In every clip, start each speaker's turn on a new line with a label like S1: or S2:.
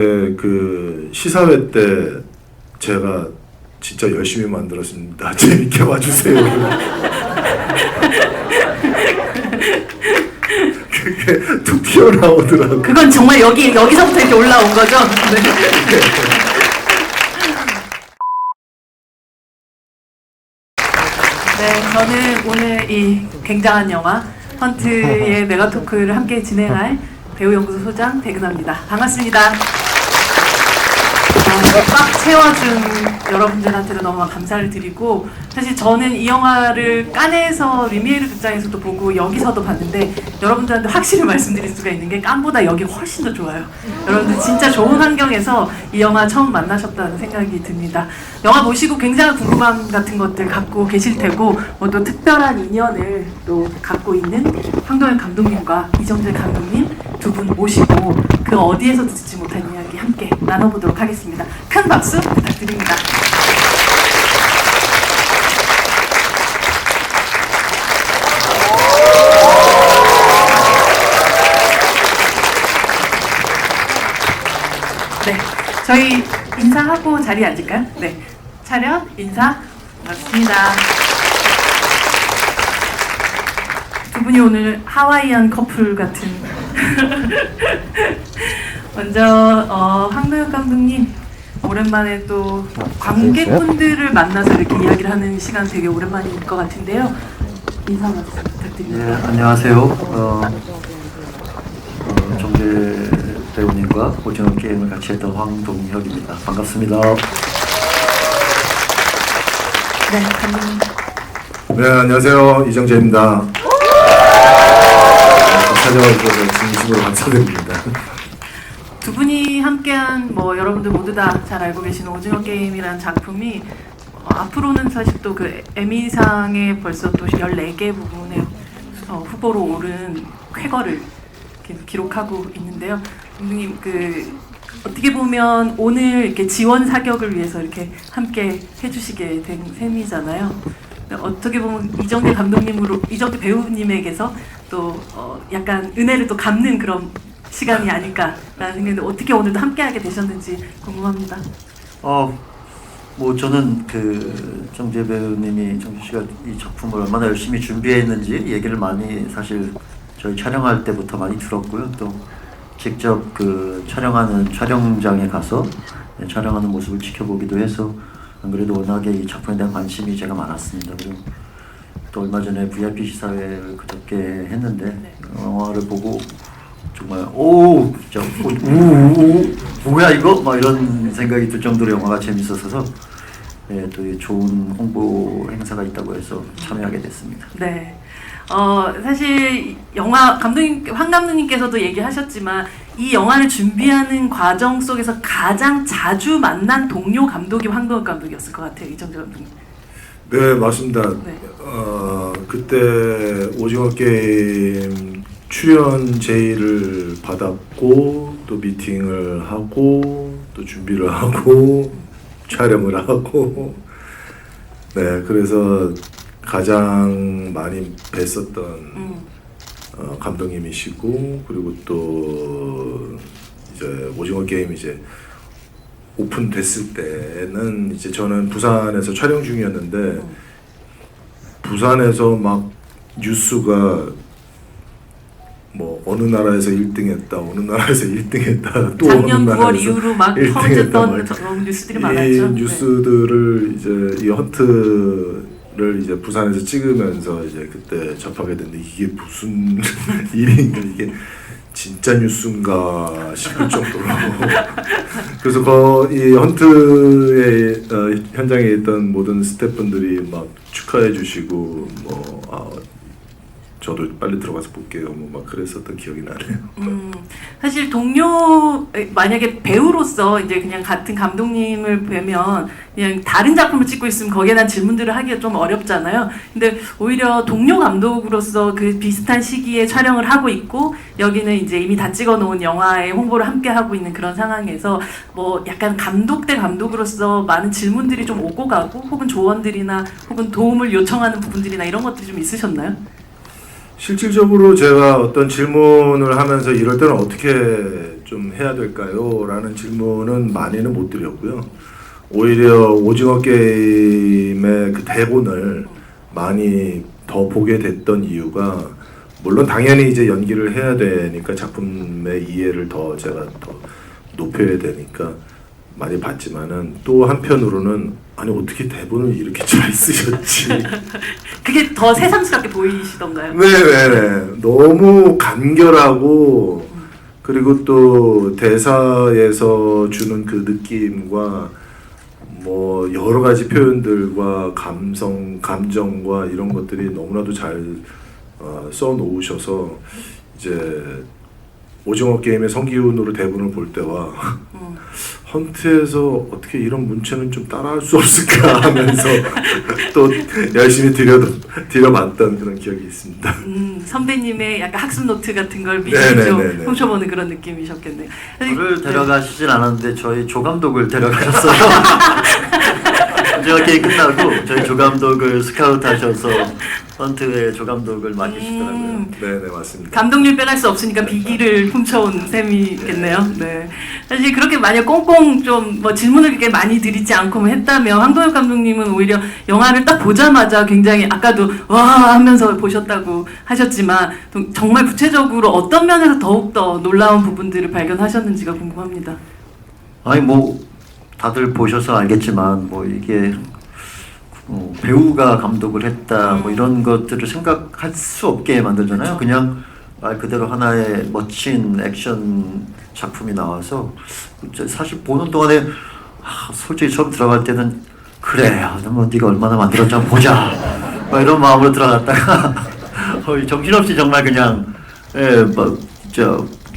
S1: 그 시사회 때 제가 진짜 열심히 만들었습니다. 재밌게 봐주세요. 그게 툭 튀어나오더라고요.
S2: 그건 정말 여기서부터 이렇게 올라온 거죠? 네. 네, 저는 오늘 이 굉장한 영화 헌트의 메가토크를 함께 진행할 배우연구소 소장 백은하입니다. 반갑습니다. 꽉 채워준 여러분들한테도 너무 감사를 드리고, 사실 저는 이 영화를 깐에서 리미에르 극장에서도 보고 여기서도 봤는데 여러분들한테 확실히 말씀드릴 수가 있는 게 깐보다 여기 훨씬 더 좋아요. 여러분들 진짜 좋은 환경에서 이 영화 처음 만나셨다는 생각이 듭니다. 영화 보시고 굉장히 궁금함 같은 것들 갖고 계실 테고, 뭐 또 특별한 인연을 또 갖고 있는 황도현 감독님과 이정재 감독님 두 분 모시고 그 어디에서도 듣지 못한 이야기 함께 나눠보도록 하겠습니다. 큰 박수 부탁드립니다. 네, 저희 인사하고 자리에 앉을까요? 네, 차렷, 인사, 반갑습니다. 두 분이 오늘 하와이안 커플 같은 먼저 황도현 감독님, 오랜만에 또 관객분들을 만나서 이렇게 이야기를 하는 시간 되게 오랜만일 것 같은데요. 인사 말씀 부탁드립니다.
S3: 네, 안녕하세요. 정재 배우님과 오징어 게임을 같이 했던 황동혁입니다. 반갑습니다.
S2: 네, 감독님.
S1: 네, 안녕하세요. 이정재입니다. 찾아와주셔서 진심으로 감사드립니다.
S2: 두 분이 함께한 여러분들 모두 다 잘 알고 계시는 오징어 게임이라는 작품이 앞으로는 사실 또 그 에미상에 벌써 또 14개 부분에 후보로 오른 쾌거를 기록하고 있는데요. 감독님, 어떻게 보면 오늘 이렇게 지원 사격을 위해서 이렇게 함께 해주시게 된 셈이잖아요. 어떻게 보면 이정재 배우님에게서 또 약간 은혜를 또 갚는 그런 시간이 아닐까라는 생각인데, 어떻게 오늘도 함께하게 되셨는지 궁금합니다.
S3: 저는 정재 배우님이, 정재 씨가 이 작품을 얼마나 열심히 준비했는지 얘기를 많이 사실 저희 촬영할 때부터 많이 들었고요. 또 직접 촬영하는 촬영장에 가서 촬영하는 모습을 지켜보기도 해서 안 그래도 워낙에 이 작품에 대한 관심이 제가 많았습니다. 그리고 또 얼마 전에 VIP 시사회를 그저께 했는데 영화를 보고 정말 진짜 뭐야 이거? 막 이런 생각이 들 정도로 영화가 재밌었어서 또 좋은 홍보 행사가 있다고 해서 참여하게 됐습니다.
S2: 네. 사실 영화 황 감독님께서도 얘기하셨지만 이 영화를 준비하는 과정 속에서 가장 자주 만난 동료 감독이 황도현 감독이었을 것 같아요. 이정재 감독님.
S1: 네, 맞습니다.
S2: 네.
S1: 그때 오징어 게임 출연 제의를 받았고, 또 미팅을 하고, 또 준비를 하고, 촬영을 하고, 네, 그래서 가장 많이 뵀었던 감독님이시고, 그리고 또 이제 오징어 게임 오픈됐을 때는 이제 저는 부산에서 촬영 중이었는데, 부산에서 막 뉴스가 어느 나라에서 1등했다, 어느 나라에서 1등했다, 또
S2: 작년
S1: 어느
S2: 9월
S1: 나라에서
S2: 이후로 막 터졌던 뉴스들이 많았죠.
S1: 이 뉴스들을 이제 이 헌트를 이제 부산에서 찍으면서 이제 그때 접하게 됐는데, 이게 무슨 일인가, 이게 진짜 뉴스인가 싶을 정도로 그래서 이 헌트의 현장에 있던 모든 스태프분들이 막 축하해 주시고 저도 빨리 들어가서 볼게요 막 그랬었던 기억이 나네요.
S2: 사실 동료, 만약에 배우로서 이제 그냥 같은 감독님을 뵈면 그냥 다른 작품을 찍고 있으면 거기에 대한 질문들을 하기가 좀 어렵잖아요. 근데 오히려 동료 감독으로서 그 비슷한 시기에 촬영을 하고 있고, 여기는 이제 이미 다 찍어 놓은 영화의 홍보를 함께 하고 있는 그런 상황에서 약간 감독 대 감독으로서 많은 질문들이 좀 오고 가고, 혹은 조언들이나 혹은 도움을 요청하는 부분들이나 이런 것들이 좀 있으셨나요?
S1: 실질적으로 제가 어떤 질문을 하면서 이럴 때는 어떻게 좀 해야 될까요? 라는 질문은 많이는 못 드렸고요. 오히려 오징어 게임의 그 대본을 많이 더 보게 됐던 이유가, 물론 당연히 이제 연기를 해야 되니까 작품의 이해를 더 제가 더 높여야 되니까 많이 봤지만은, 또 한편으로는 아니 어떻게 대본을 이렇게 잘 쓰셨지.
S2: 그게 더 새삼스럽게 보이시던가요?
S1: 네네네. 너무 간결하고, 그리고 또 대사에서 주는 그 느낌과 뭐 여러 가지 표현들과 감정과 이런 것들이 너무나도 잘 써놓으셔서, 이제 오징어 게임의 성기훈으로 대본을 볼 때와 헌트에서 어떻게 이런 문체는 좀 따라할 수 없을까 하면서 또 열심히 들여봤던 그런 기억이 있습니다.
S2: 선배님의 약간 학습 노트 같은 걸 미리
S1: 네네네네.
S2: 좀 훔쳐보는 그런 느낌이셨겠네요.
S3: 저를 데려가시진 않았는데 저희 조감독을 데려가셨어요. 오징어 게임 끝나고 저희 조감독을 스카우트 하셔서 헌트의 조감독을 맡기시더라고요.
S1: 네네, 맞습니다.
S2: 감독님 빼갈 수 없으니까 비기를 훔쳐온 셈이겠네요. 네. 사실 그렇게 만약 꽁꽁 좀 뭐 질문을 그렇게 많이 드리지 않고 했다면, 황동혁 감독님은 오히려 영화를 딱 보자마자 굉장히, 아까도 와 하면서 보셨다고 하셨지만, 정말 구체적으로 어떤 면에서 더욱더 놀라운 부분들을 발견하셨는지가 궁금합니다.
S3: 아니 뭐 다들 보셔서 알겠지만 뭐 이게 배우가 감독을 했다 뭐 이런 것들을 생각할 수 없게 만들잖아요. 그냥 말 그대로 하나의 멋진 액션 작품이 나와서 사실 보는 동안에 솔직히 처음 들어갈 때는 그래, 뭐 네가 얼마나 만들었지 한번 보자 막 이런 마음으로 들어갔다가 정신없이 정말 그냥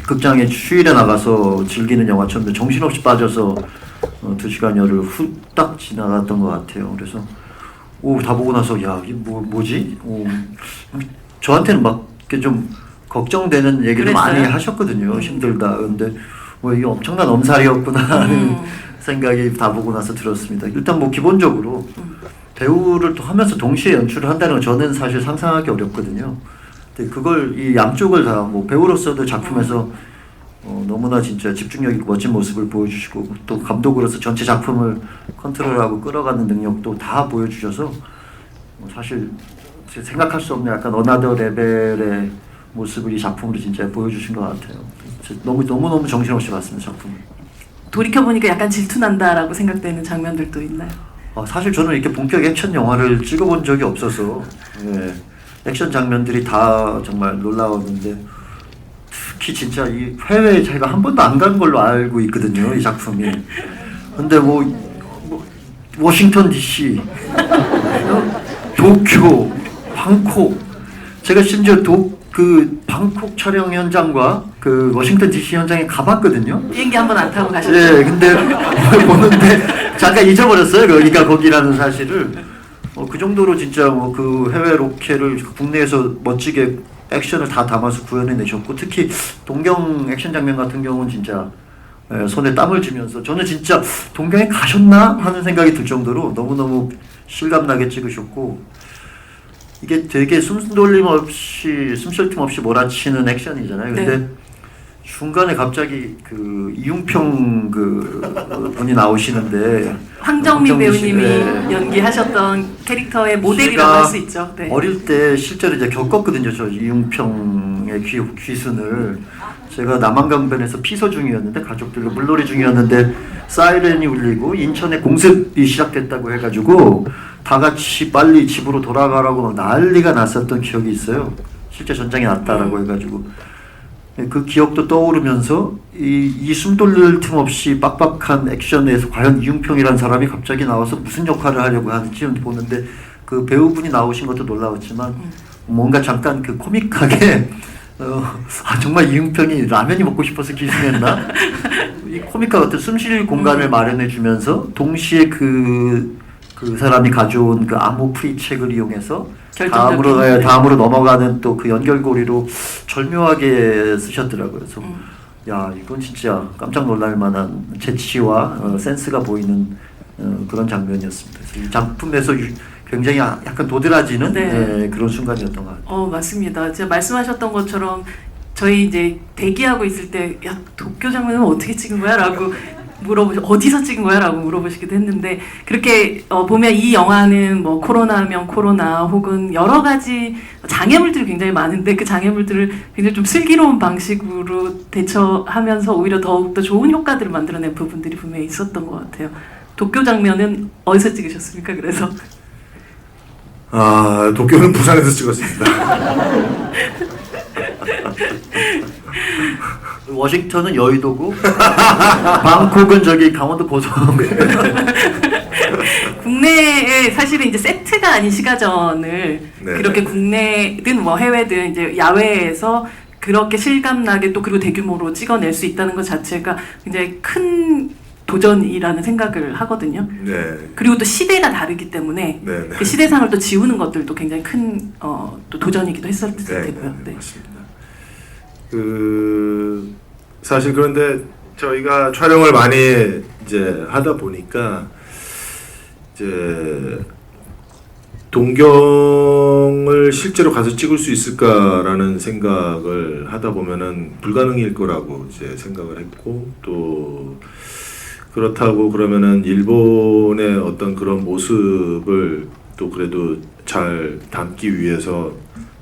S3: 극장에 휴일에 나가서 즐기는 영화처럼 정신없이 빠져서 2시간여를 후딱 지나갔던 것 같아요. 그래서 다 보고 나서 야 이게 뭐지? 저한테는 막 이렇게 좀 걱정되는 얘기를
S2: 그랬어요?
S3: 많이 하셨거든요. 힘들다. 근데 뭐 이게 엄청난 엄살이었구나 하는 생각이 다 보고 나서 들었습니다. 일단 뭐 기본적으로 배우를 또 하면서 동시에 연출을 한다는 건 저는 사실 상상하기 어렵거든요. 근데 그걸 이 양쪽을 다 뭐 배우로서도 작품에서 너무나 진짜 집중력 있고 멋진 모습을 보여주시고, 또 감독으로서 전체 작품을 컨트롤하고 끌어가는 능력도 다 보여주셔서 사실 생각할 수 없는 약간 어나더 레벨의 모습을 이 작품으로 진짜 보여주신 것 같아요. 너무너무 정신없이 봤습니다, 작품을.
S2: 돌이켜보니까 약간 질투난다라고 생각되는 장면들도 있나요?
S3: 사실 저는 이렇게 본격 액션 영화를 찍어본 적이 없어서 액션 장면들이 다 정말 놀라웠는데, 특히 진짜 이 해외에 제가 한 번도 안 간 걸로 알고 있거든요, 이 작품이. 근데 뭐 워싱턴 DC, 도쿄, 방콕, 제가 심지어 그 방콕 촬영 현장과 그 워싱턴 DC 현장에 가봤거든요.
S2: 비행기 한 번 안 타고 가셨죠?
S3: 네, 근데 보는데 잠깐 잊어버렸어요. 여기가 거기라는 사실을. 그 정도로 진짜 뭐 그 해외 로켓을 국내에서 멋지게 액션을 다 담아서 구현해내셨고, 특히 동경 액션 장면 같은 경우는 진짜 손에 땀을 쥐면서, 저는 진짜 동경에 가셨나 하는 생각이 들 정도로 너무너무 실감나게 찍으셨고, 이게 되게 숨돌림 없이 숨쉴 틈 없이 몰아치는 액션이잖아요. 근데
S2: 네.
S3: 중간에 갑자기 그 이웅평 그 분이 나오시는데,
S2: 황정민
S3: 황정민 씨,
S2: 배우님이
S3: 네.
S2: 연기하셨던 캐릭터의 모델이라고
S3: 제가
S2: 할 수 있죠. 네.
S3: 어릴 때 실제로 이제 겪었거든요. 저 이웅평의 귀순을. 제가 남한강변에서 피서 중이었는데, 가족들과 물놀이 중이었는데 사이렌이 울리고 인천에 공습이 시작됐다고 해가지고 다 같이 빨리 집으로 돌아가라고 막 난리가 났었던 기억이 있어요. 실제 전장에 났다라고 해가지고. 그 기억도 떠오르면서 이 숨 돌릴 틈 없이 빡빡한 액션에서 과연 이웅평이라는 사람이 갑자기 나와서 무슨 역할을 하려고 하는지 보는데, 그 배우분이 나오신 것도 놀라웠지만 뭔가 잠깐 그 코믹하게 정말 이웅평이 라면이 먹고 싶어서 기승했나? 이 코믹한 어떤 숨쉴 공간을 마련해 주면서 동시에 그 사람이 가져온 그 암호 프리 책을 이용해서 다음으로 넘어가는 또 그 연결고리로 절묘하게 쓰셨더라고요. 그래서 야, 이건 진짜 깜짝 놀랄 만한 재치와 센스가 보이는 그런 장면이었습니다. 그래서 이 작품에서 굉장히 약간 도드라지는
S2: 네.
S3: 그런 순간이었던 것 같아요.
S2: 맞습니다. 제가 말씀하셨던 것처럼 저희 이제 대기하고 있을 때 야 도쿄 장면은 어떻게 찍은 거야?라고 어디서 찍은 거야?라고 물어보시기도 했는데 그렇게 보면 이 영화는 뭐 코로나면 코로나 혹은 여러 가지 장애물들이 굉장히 많은데 그 장애물들을 굉장히 좀 슬기로운 방식으로 대처하면서 오히려 더욱더 좋은 효과들을 만들어낸 부분들이 분명히 있었던 것 같아요. 도쿄 장면은 어디서 찍으셨습니까? 그래서
S1: 도쿄는 부산에서 찍었습니다.
S3: 워싱턴은 여의도고 방콕은 저기 강원도 고성.
S2: 국내에 사실은 이제 세트가 아닌 시가전을
S1: 네.
S2: 그렇게 국내든 뭐 해외든 이제 야외에서 그렇게 실감나게 또 그리고 대규모로 찍어낼 수 있다는 것 자체가 굉장히 큰 도전이라는 생각을 하거든요.
S1: 네.
S2: 그리고 또 시대가 다르기 때문에
S1: 네.
S2: 그 시대상을 또 지우는 것들도 굉장히 큰 또 도전이기도 했을
S1: 네.
S2: 테고요. 네.
S1: 맞습니다. 사실 그런데 저희가 촬영을 많이 이제 하다 보니까 이제 동경을 실제로 가서 찍을 수 있을까라는 생각을 하다 보면은 불가능일 거라고 이제 생각을 했고 또 그렇다고 그러면은 일본의 어떤 그런 모습을 또 그래도 잘 담기 위해서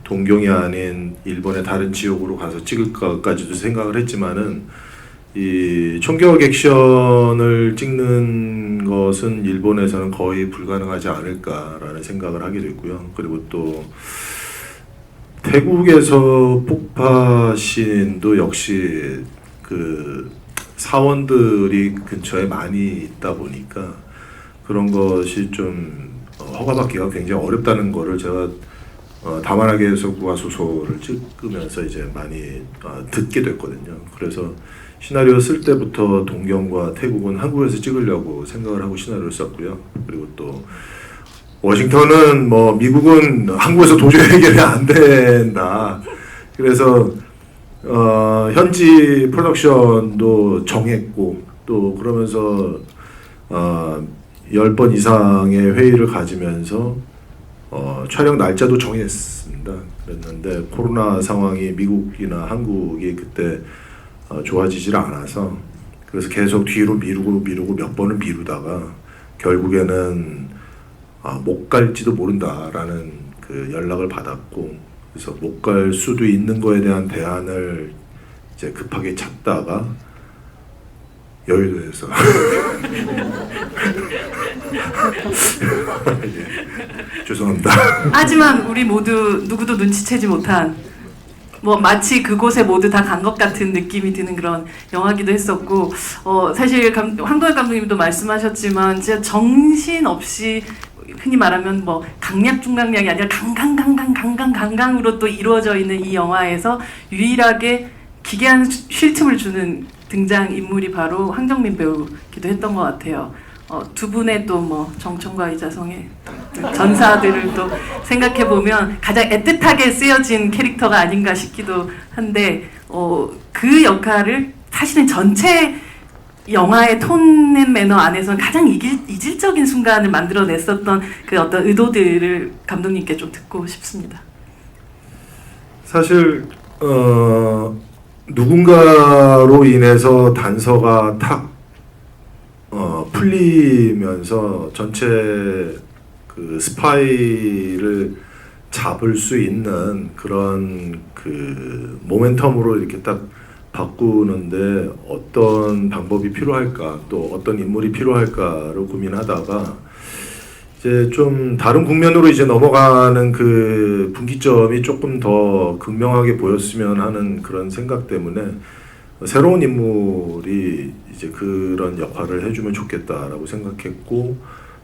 S1: 동경이 아닌 일본의 다른 지역으로 가서 찍을까까지도 생각을 했지만은 이 총격 액션을 찍는 것은 일본에서는 거의 불가능하지 않을까라는 생각을 하게 됐고요. 그리고 또 태국에서 폭파신도 역시 그 사원들이 근처에 많이 있다 보니까 그런 것이 좀 허가받기가 굉장히 어렵다는 거를 제가 다만하게에서 구화소설을 찍으면서 이제 많이 듣게 됐거든요. 그래서 시나리오 쓸 때부터 동경과 태국은 한국에서 찍으려고 생각을 하고 시나리오를 썼고요. 그리고 또 워싱턴은 뭐 미국은 한국에서 도저히 해결이 안 된다. 그래서 현지 프로덕션도 정했고 또 그러면서 10번 이상의 회의를 가지면서 촬영 날짜도 정했습니다. 그랬는데 코로나 상황이 미국이나 한국이 그때 좋아지질 않아서 그래서 계속 뒤로 미루고 몇 번을 미루다가 결국에는 못 갈지도 모른다라는 그 연락을 받았고 그래서 못 갈 수도 있는 거에 대한 대안을 이제 급하게 찾다가 여의도에서 예, 죄송합니다.
S2: 하지만 우리 모두 누구도 눈치채지 못한 뭐 마치 그곳에 모두 다 간 것 같은 느낌이 드는 그런 영화기도 했었고 사실 황도현 감독님도 말씀하셨지만 진짜 정신 없이 흔히 말하면 뭐 강약 중강약이 아니라 강강으로 또 이루어져 있는 이 영화에서 유일하게 기괴한 쉴 틈을 주는 등장 인물이 바로 황정민 배우기도 했던 것 같아요. 두 분의 또 뭐 정청과 이자성의 전사들을 또 생각해 보면 가장 애틋하게 쓰여진 캐릭터가 아닌가 싶기도 한데 그 역할을 사실은 전체 영화의 톤 앤 매너 안에서는 가장 이질적인 순간을 만들어냈었던 그 어떤 의도들을 감독님께 좀 듣고 싶습니다.
S1: 사실 누군가로 인해서 단서가 탁 풀리면서 전체 그 스파이를 잡을 수 있는 그런 그 모멘텀으로 이렇게 딱 바꾸는데 어떤 방법이 필요할까 또 어떤 인물이 필요할까를 고민하다가 이제 좀 다른 국면으로 이제 넘어가는 그 분기점이 조금 더 극명하게 보였으면 하는 그런 생각 때문에 새로운 인물이 이제 그런 역할을 해주면 좋겠다라고 생각했고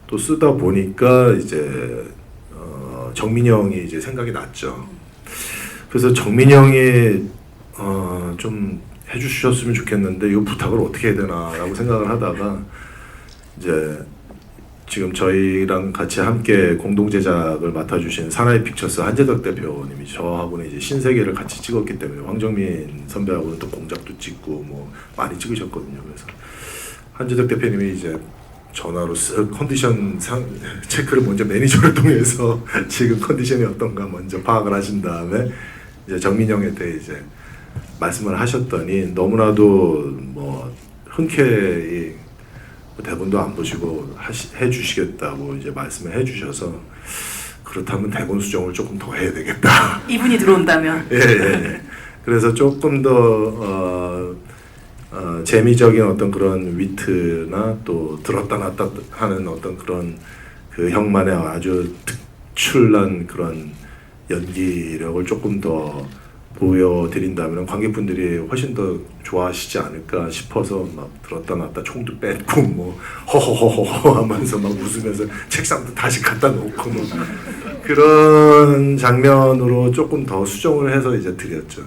S1: 또 쓰다 보니까 이제 정민이 형이 이제 생각이 났죠. 그래서 정민이 형이 좀 해주셨으면 좋겠는데 이 부탁을 어떻게 해야 되나라고 생각을 하다가 이제 지금 저희랑 같이 함께 공동 제작을 맡아주신 사나이 픽처스 한재덕 대표님이 저하고는 이제 신세계를 같이 찍었기 때문에 황정민 선배하고는 또 공작도 찍고 뭐 많이 찍으셨거든요. 그래서 한재덕 대표님이 이제 전화로 쓱 컨디션 체크를 먼저 매니저를 통해서 지금 컨디션이 어떤가 먼저 파악을 하신 다음에 이제 정민 형한테 이제 말씀을 하셨더니 너무나도 뭐 흔쾌히 대본도 안 보시고 해주시겠다고 이제 말씀을 해주셔서 그렇다면 대본 수정을 조금 더 해야 되겠다.
S2: 이분이 들어온다면.
S1: 예. 그래서 조금 더 재미적인 어떤 그런 위트나 또 들었다 놨다 하는 어떤 그런 그 형만의 아주 특출난 그런 연기력을 조금 더 보여드린다면 관객분들이 훨씬 더 좋아하시지 않을까 싶어서 막 들었다 놨다 총도 뺏고 뭐 허허허허 하면서 막 웃으면서 책상도 다시 갖다 놓고 뭐 그런 장면으로 조금 더 수정을 해서 이제 드렸죠.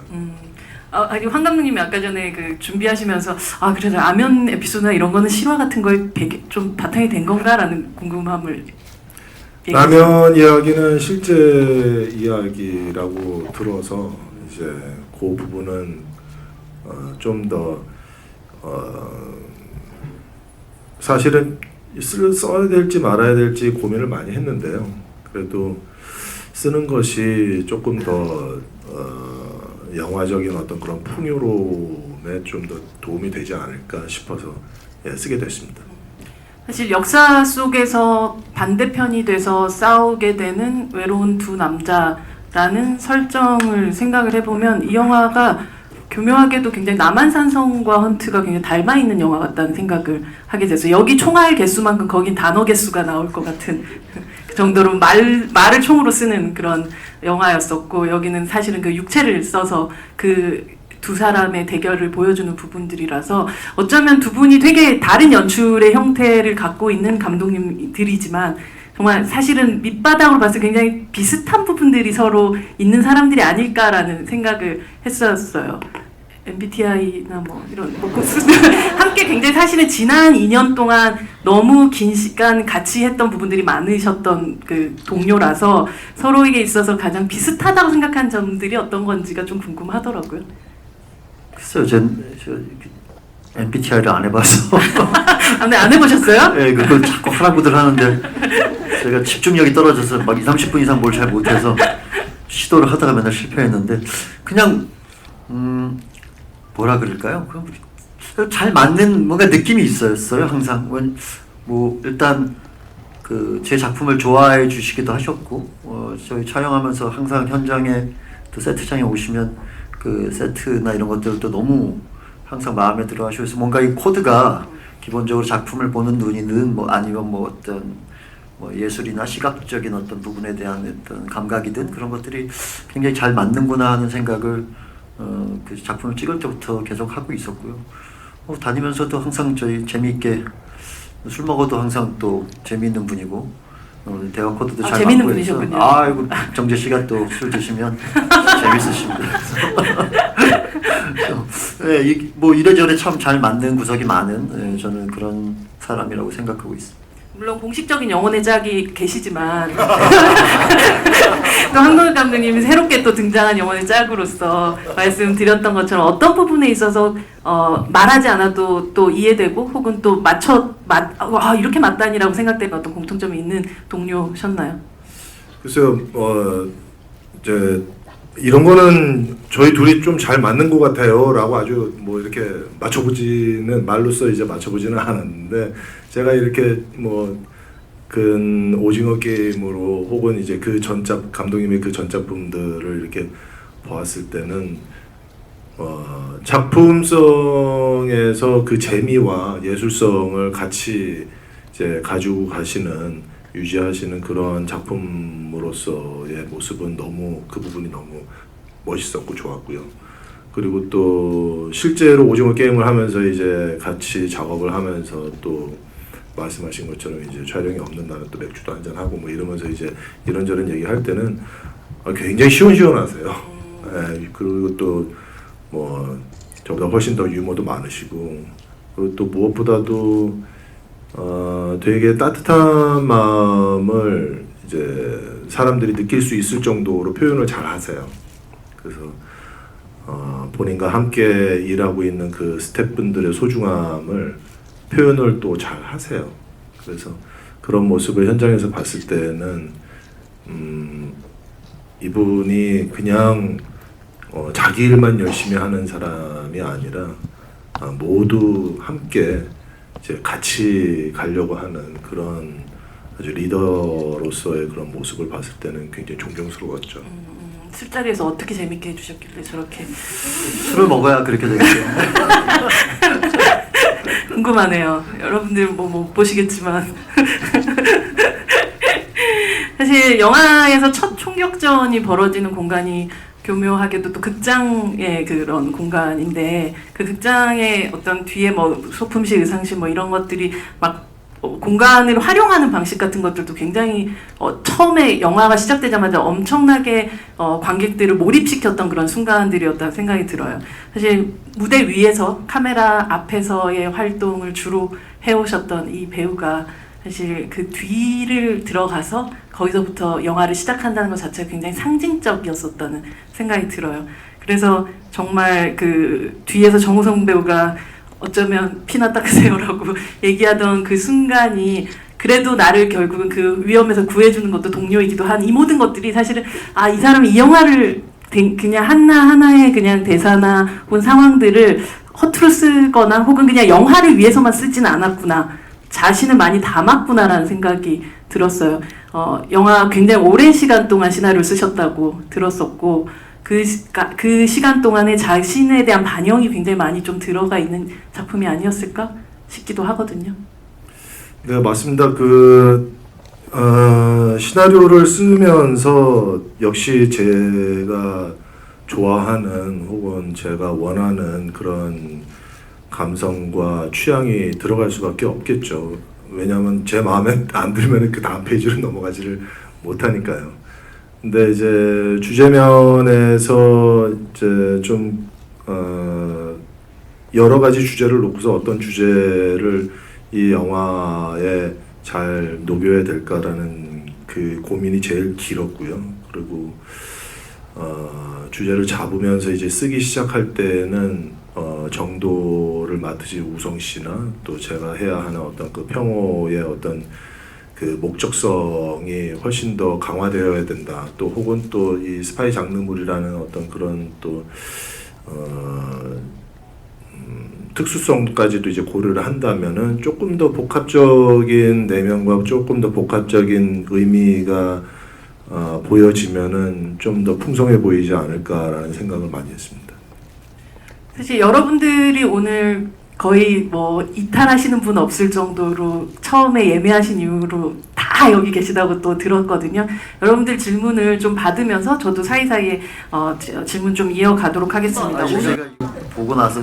S2: 아니 황 감독님이 아까 전에 그 준비하시면서 그래도 라면 에피소드나 이런 거는 실화 같은 거에 좀 바탕이 된 건가라는 궁금함을
S1: 라면 이야기는 실제 이야기라고 들어서 이제 그 부분은 좀 더 사실은 써야 될지 말아야 될지 고민을 많이 했는데요. 그래도 쓰는 것이 조금 더 영화적인 어떤 그런 풍요로움에 좀 더 도움이 되지 않을까 싶어서 쓰게 됐습니다.
S2: 사실 역사 속에서 반대편이 돼서 싸우게 되는 외로운 두 남자라는 설정을 생각을 해보면 이 영화가 교묘하게도 굉장히 남한산성과 헌트가 굉장히 닮아 있는 영화 같다는 생각을 하게 됐어요. 여기 총알 개수만큼 거긴 단어 개수가 나올 것 같은 그 정도로 말을 총으로 쓰는 그런 영화였었고, 여기는 사실은 그 육체를 써서 그 두 사람의 대결을 보여주는 부분들이라서 어쩌면 두 분이 되게 다른 연출의 형태를 갖고 있는 감독님들이지만 정말 사실은 밑바닥으로 봤을 때 굉장히 비슷한 부분들이 서로 있는 사람들이 아닐까라는 생각을 했었어요. MBTI나 뭐 이런 함께 굉장히 사실은 지난 2년 동안 너무 긴 시간 같이 했던 부분들이 많으셨던 그 동료라서 서로에게 있어서 가장 비슷하다고 생각한 점들이 어떤 건지가 좀 궁금하더라고요.
S3: 글쎄요, 저 MBTI를 안 해봐서.
S2: 네, 안 해보셨어요?
S3: 네, 그걸 자꾸 하라고들 하는데 제가 집중력이 떨어져서 막 20, 30분 이상 뭘 잘 못해서 시도를 하다가 맨날 실패했는데 그냥 뭐라 그럴까요? 그럼 잘 맞는 뭔가 느낌이 있었어요, 항상. 뭐 일단 그 제 작품을 좋아해 주시기도 하셨고, 저희 촬영하면서 항상 현장에 또 세트장에 오시면 그 세트나 이런 것들도 너무 항상 마음에 들어 하셔서 뭔가 이 코드가 기본적으로 작품을 보는 눈이든 뭐 아니면 뭐 어떤 뭐 예술이나 시각적인 어떤 부분에 대한 어떤 감각이든 그런 것들이 굉장히 잘 맞는구나 하는 생각을 그 작품을 찍을 때부터 계속 하고 있었고요. 다니면서도 항상 저희 재미있게 술 먹어도 항상 또 재미있는 분이고 대화 코드도 잘
S2: 재밌는
S3: 맞고 해서
S2: 분이셨군요.
S3: 아이고 정재 씨가 또 술 드시면 재밌으십니다. 네, 뭐 이래저래 참 잘 맞는 구석이 많은 저는 그런 사람이라고 생각하고 있습니다.
S2: 물론 공식적인 영혼의 짝이 계시지만 또 한국 감독님이 새롭게 또 등장한 영혼의 짝으로서 말씀드렸던 것처럼 어떤 부분에 있어서 말하지 않아도 또 이해되고 혹은 또 이렇게 맞다니라고 생각되는 어떤 공통점이 있는 동료셨나요?
S1: 글쎄요, 이제 이런 거는 저희 둘이 좀 잘 맞는 것 같아요라고 아주 뭐 이렇게 말로써 이제 맞춰보지는 않았는데, 제가 이렇게 뭐 그 오징어 게임으로 혹은 이제 그 전작 감독님의 그 전작품들을 이렇게 보았을 때는 작품성에서 그 재미와 예술성을 같이 이제 가지고 가시는 유지하시는 그런 작품으로서의 모습은 그 부분이 너무 멋있었고 좋았고요. 그리고 또 실제로 오징어 게임을 하면서 이제 같이 작업을 하면서 또 말씀하신 것처럼 이제 촬영이 없는 날은 또 맥주도 한잔 하고 뭐 이러면서 이제 이런저런 얘기할 때는 굉장히 시원시원하세요. 네, 그리고 또 뭐 저보다 훨씬 더 유머도 많으시고, 그리고 또 무엇보다도 되게 따뜻한 마음을 이제 사람들이 느낄 수 있을 정도로 표현을 잘 하세요. 그래서 본인과 함께 일하고 있는 그 스태프분들의 소중함을 표현을 또 잘 하세요. 그래서 그런 모습을 현장에서 봤을 때는 이분이 그냥 자기 일만 열심히 하는 사람이 아니라 모두 함께 이제 같이 가려고 하는 그런 아주 리더로서의 그런 모습을 봤을 때는 굉장히 존경스러웠죠.
S2: 술자리에서 어떻게 재밌게 해주셨길래 저렇게
S3: 술을 먹어야 그렇게 되겠죠.
S2: 궁금하네요. 여러분들 뭐 못 보시겠지만 사실 영화에서 첫 총격전이 벌어지는 공간이 교묘하게도 또 극장의 그런 공간인데 그 극장의 어떤 뒤에 뭐 소품실, 의상실 뭐 이런 것들이 막 공간을 활용하는 방식 같은 것들도 굉장히 처음에 영화가 시작되자마자 엄청나게 관객들을 몰입시켰던 그런 순간들이었다는 생각이 들어요. 사실 무대 위에서 카메라 앞에서의 활동을 주로 해오셨던 이 배우가 사실 그 뒤를 들어가서 거기서부터 영화를 시작한다는 것 자체가 굉장히 상징적이었었다는 생각이 들어요. 그래서 정말 그 뒤에서 정우성 배우가 어쩌면 피나 닦으세요라고 얘기하던 그 순간이 그래도 나를 결국은 그 위험에서 구해주는 것도 동료이기도 한 이 모든 것들이 사실은 이 사람이 이 영화를 그냥 하나하나의 그냥 대사나 혹은 상황들을 허투루 쓰거나 혹은 그냥 영화를 위해서만 쓰지는 않았구나. 자신을 많이 담았구나라는 생각이 들었어요. 영화 굉장히 오랜 시간 동안 시나리오를 쓰셨다고 들었었고 그 시간 동안에 자신에 대한 반영이 굉장히 많이 좀 들어가 있는 작품이 아니었을까 싶기도 하거든요.
S1: 네, 맞습니다. 시나리오를 쓰면서 역시 제가 좋아하는 혹은 제가 원하는 그런 감성과 취향이 들어갈 수밖에 없겠죠. 왜냐하면 제 마음에 안 들면 그 다음 페이지로 넘어가지를 못하니까요. 근데 이제 주제면에서 이제 좀 여러 가지 주제를 놓고서 어떤 주제를 이 영화에 잘 녹여야 될까라는 그 고민이 제일 길었고요. 그리고 주제를 잡으면서 이제 쓰기 시작할 때는 정도를 맡으신 우성 씨나 또 제가 해야 하는 어떤 그 평호의 어떤 그 목적성이 훨씬 더 강화되어야 된다. 또 혹은 또 이 스파이 장르물이라는 어떤 그런 또 특수성까지도 이제 고려를 한다면은 조금 더 복합적인 내면과 조금 더 복합적인 의미가 보여지면은 좀 더 풍성해 보이지 않을까라는 생각을 많이 했습니다.
S2: 사실 여러분들이 오늘 거의 뭐 이탈하시는 분 없을 정도로 처음에 예매하신 이후로 다 여기 계시다고 또 들었거든요. 여러분들 질문을 좀 받으면서 저도 사이사이에 질문 좀 이어가도록 하겠습니다.
S3: 제가 이거 보고 나서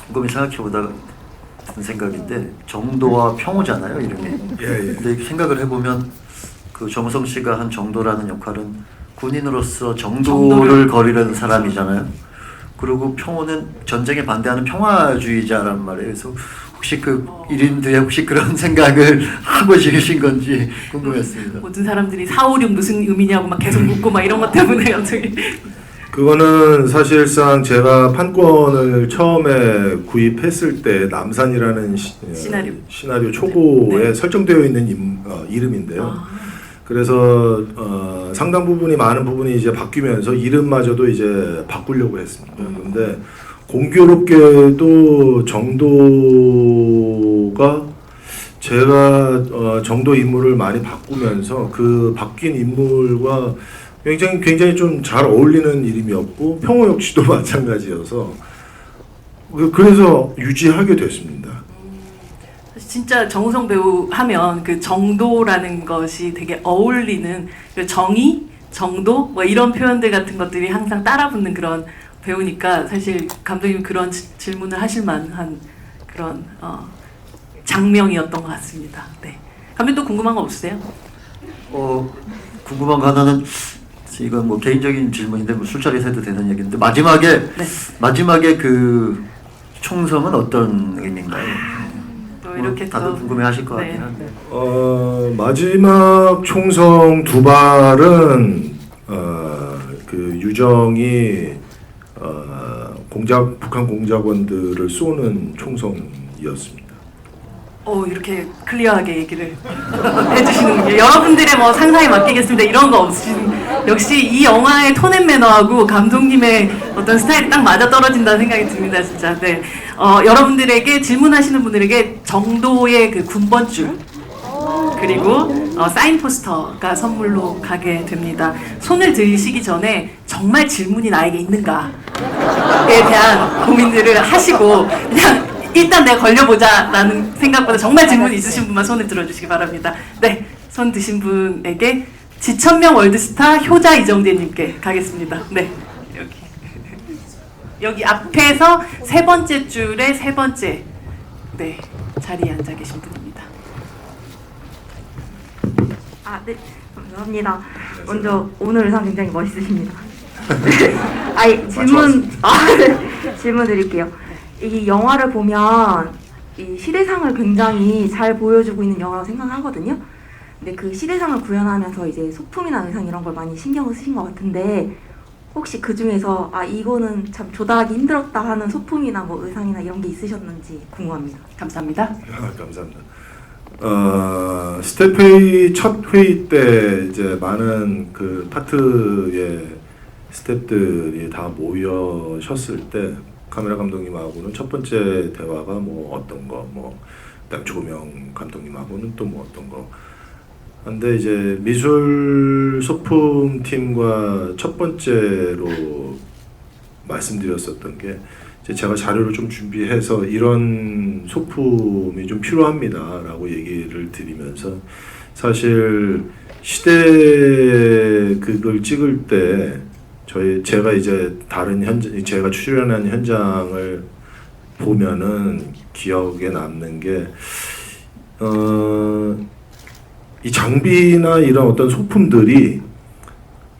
S3: 곰곰이 생각해보다가 든 생각인데 정도와 평호잖아요, 이름이.
S1: 예.
S3: 근데 생각을 해보면 그 정우성 씨가 한 정도라는 역할은 군인으로서 정도를 거리는 사람이잖아요. 그리고 평호는 전쟁에 반대하는 평화주의자란 말이에요. 그래서 혹시 그 1인들의 혹시 그런 생각을 하고 지으신 건지 궁금했습니다.
S2: 모든 사람들이 4, 5, 6 무슨 의미냐고 막 계속 묻고 막 이런 것 때문에 갑자기
S1: 그거는 사실상 제가 판권을 처음에 구입했을 때 남산이라는 시나리오 초고에
S2: 네.
S1: 설정되어 있는 이름인데요. 그래서 상당 부분이 많은 부분이 이제 바뀌면서 이름마저도 이제 바꾸려고 했습니다. 근데 공교롭게도 정도가 제가 정도 인물을 많이 바꾸면서 그 바뀐 인물과 굉장히 좀 잘 어울리는 이름이었고 평호 역시도 마찬가지여서 그래서 유지하게 됐습니다.
S2: 진짜 정우성 배우 하면 그 정도라는 것이 되게 어울리는 그 정의, 정도 뭐 이런 표현들 같은 것들이 항상 따라붙는 그런 배우니까 사실 감독님 그런 질문을 하실 만한 그런 장면이었던 것 같습니다. 네. 감독님 또 궁금한 거 없으세요?
S3: 궁금한 거 하나는 이건 뭐 개인적인 질문인데 뭐 술자리에서 해도 되는 얘기인데 마지막에 그 총성은 어떤 의미인가요?
S2: 또 이렇게
S3: 다들
S2: 또
S3: 궁금해하실 것
S2: 네.
S3: 같긴 한데.
S1: 마지막 총성 두 발은 그 유정이 북한 공작원들을 쏘는 총성이었습니다.
S2: 이렇게 클리어하게 얘기를 해주시는군요. 여러분들의 뭐 상상에 맡기겠습니다. 이런 거 없이 역시 이 영화의 톤앤 매너하고 감독님의 어떤 스타일이 딱 맞아 떨어진다는 생각이 듭니다, 진짜. 네. 여러분들에게 질문하시는 분들에게 정도의 그 군번줄 그리고 사인 포스터가 선물로 가게 됩니다. 손을 들시기 전에 정말 질문이 나에게 있는가에 대한 고민들을 하시고 그냥 일단 내가 걸려보자라는 생각보다 정말 질문이 있으신 분만 손을 들어주시기 바랍니다. 네, 손 드신 분에게 지천명 월드스타 효자 이정재님께 가겠습니다. 네, 여기 앞에서 세 번째 줄의 세 번째 네 자리에 앉아 계신 분입니다.
S4: 네, 감사합니다. 먼저 오늘 의상 굉장히 멋있으십니다. 질문 드릴게요. 이 영화를 보면 이 시대상을 굉장히 잘 보여주고 있는 영화라고 생각하거든요. 근데 그 시대상을 구현하면서 이제 소품이나 의상 이런 걸 많이 신경을 쓰신 것 같은데 혹시 그 중에서 이거는 참 조달하기 힘들었다 하는 소품이나 뭐 의상이나 이런 게 있으셨는지 궁금합니다.
S2: 감사합니다.
S1: 감사합니다. 스텝 회의 첫 회의 때 이제 많은 그 파트의 스텝들이 다 모여셨을 때 카메라 감독님하고는 첫 번째 대화가 뭐 어떤 거, 뭐 그다음 조명 감독님하고는 또 뭐 어떤 거. 근데 이제 미술 소품 팀과 첫 번째로 말씀드렸었던 게 이제 제가 자료를 좀 준비해서 이런 소품이 좀 필요합니다라고 얘기를 드리면서 사실 시대 그걸 찍을 때 제가 이제 다른 제가 출연한 현장을 보면은 기억에 남는 게 이 장비나 이런 어떤 소품들이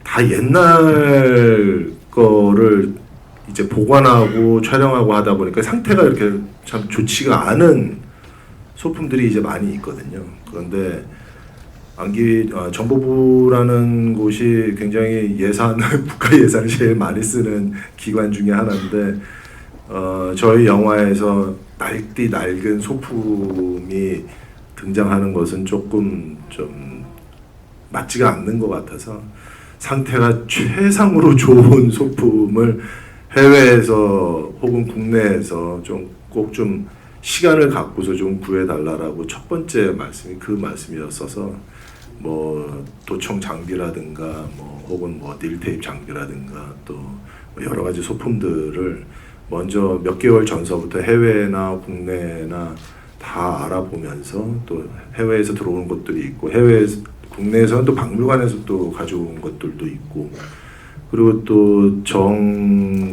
S1: 다 옛날 거를 이제 보관하고 촬영하고 하다 보니까 상태가 이렇게 참 좋지가 않은 소품들이 이제 많이 있거든요. 그런데 정보부라는 곳이 굉장히 국가 예산을 제일 많이 쓰는 기관 중에 하나인데 저희 영화에서 낡은 소품이 등장하는 것은 조금 좀 맞지가 않는 것 같아서 상태가 최상으로 좋은 소품을 해외에서 혹은 국내에서 꼭 좀 시간을 갖고서 좀 구해달라라고 첫 번째 말씀이 그 말씀이었어서 뭐 도청 장비라든가 뭐 혹은 뭐 닐테이프 장비라든가 또 여러 가지 소품들을 먼저 몇 개월 전서부터 해외나 국내나 다 알아보면서 또 해외에서 들어오는 것들이 있고 국내에서는 또 박물관에서 또 가져온 것들도 있고 그리고 또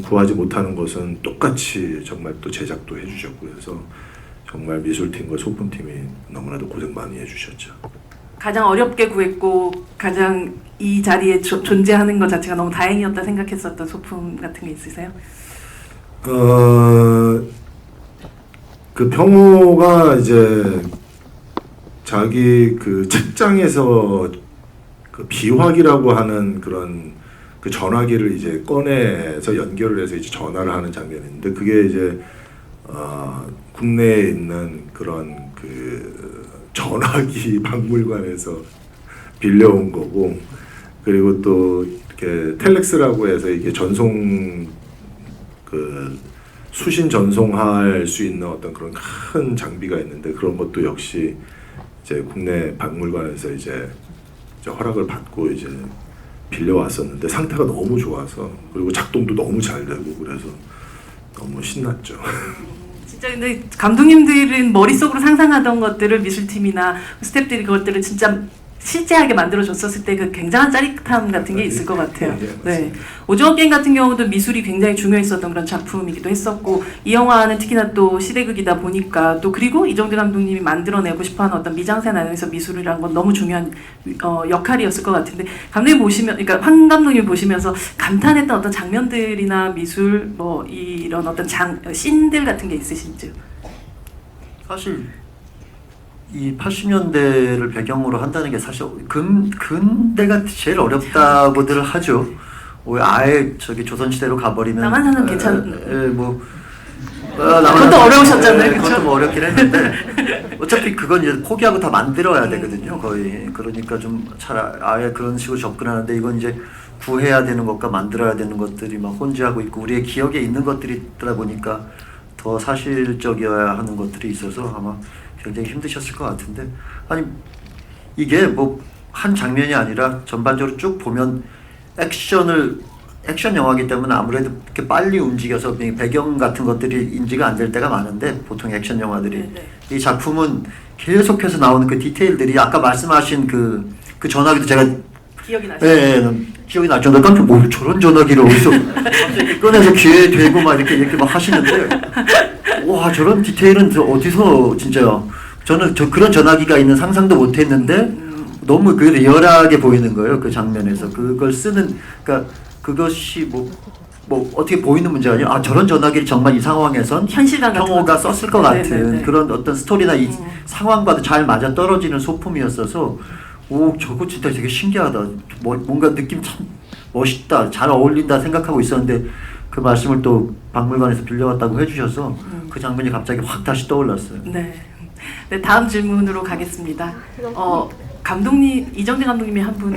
S1: 구하지 못하는 것은 똑같이 정말 또 제작도 해주셨고 그래서 정말 미술팀과 소품팀이 너무나도 고생 많이 해주셨죠.
S2: 가장 어렵게 구했고 가장 이 자리에 존재하는 것 자체가 너무 다행이었다 생각했었던 소품 같은 게 있으세요?
S1: 그 평호가 이제 자기 그 책장에서 그 비화기라고 하는 그런 그 전화기를 이제 꺼내서 연결을 해서 이제 전화를 하는 장면인데 그게 이제 국내에 있는 그런 그 전화기 박물관에서 빌려온 거고 그리고 또 이렇게 텔렉스라고 해서 이게 수신 전송할 수 있는 어떤 그런 큰 장비가 있는데 그런 것도 역시 이제 국내 박물관에서 이제 허락을 받고 이제 빌려왔었는데 상태가 너무 좋아서 그리고 작동도 너무 잘 되고 그래서 너무 신났죠.
S2: 진짜 근데 감독님들은 머릿속으로 상상하던 것들을 미술팀이나 스태프들이 그것들을 진짜 실제하게 만들어줬었을 때 그 굉장한 짜릿함 같은 게 있을 것 같아요. 네, 오징어 게임 같은 경우도 미술이 굉장히 중요했었던 그런 작품이기도 했었고 이 영화는 특히나 또 시대극이다 보니까 또 그리고 이정재 감독님이 만들어내고 싶어하는 어떤 미장센 안에서 미술이라는 건 너무 중요한 역할이었을 것 같은데 그러니까 황 감독님 보시면서 감탄했던 어떤 장면들이나 미술 뭐 이런 어떤 씬들 같은 게 있으신지?
S3: 사실 이 80년대를 배경으로 한다는 게 사실 근대가 제일 어렵다고들 하죠. 아예 조선시대로 가버리면
S2: 남한산은 괜찮은.
S3: 그것도
S2: 어려우셨잖아요, 그쵸?
S3: 그것도 뭐 어렵긴 했는데 어차피 그건 이제 포기하고 다 만들어야 되거든요, 거의. 그러니까 좀 아예 그런 식으로 접근하는데 이건 이제 구해야 되는 것과 만들어야 되는 것들이 막 혼재하고 있고 우리의 기억에 있는 것들이 있다 보니까 더 사실적이어야 하는 것들이 있어서 아마 굉장히 힘드셨을 것 같은데 아니 이게 뭐 한 장면이 아니라 전반적으로 쭉 보면 액션 영화이기 때문에 아무래도 이렇게 빨리 움직여서 배경 같은 것들이 인지가 안 될 때가 많은데 보통 액션 영화들이
S2: 네네.
S3: 이 작품은 계속해서 나오는 그 디테일들이 아까 말씀하신 그 전화기도 제가
S2: 기억이 나시죠?
S3: 예, 기억이 날 정도 깜짝 뭐 저런 전화기를 어디서 갑자기 꺼내서 귀에 대고 막 이렇게 막 하시는데 와 저런 디테일은 어디서 진짜 저는 그런 전화기가 있는 상상도 못했는데 너무 그 리얼하게 보이는 거예요 그 장면에서 그걸 쓰는 그러니까 그것이 뭐 어떻게 보이는 문제가 아니라 아 저런 전화기를 정말 이 상황에선
S2: 현실감 같은
S3: 평호가
S2: 것도
S3: 썼을 것
S2: 네네네.
S3: 같은 그런 어떤 스토리나 이 상황과도 잘 맞아 떨어지는 소품이었어서 오 저거 진짜 되게 신기하다 뭔가 느낌 참 멋있다 잘 어울린다 생각하고 있었는데 그 말씀을 또 박물관에서 빌려왔다고 해주셔서 그 장면이 갑자기 확 다시 떠올랐어요.
S2: 네. 네, 다음 질문으로 가겠습니다. 감독님 이정재 감독님이 한 분.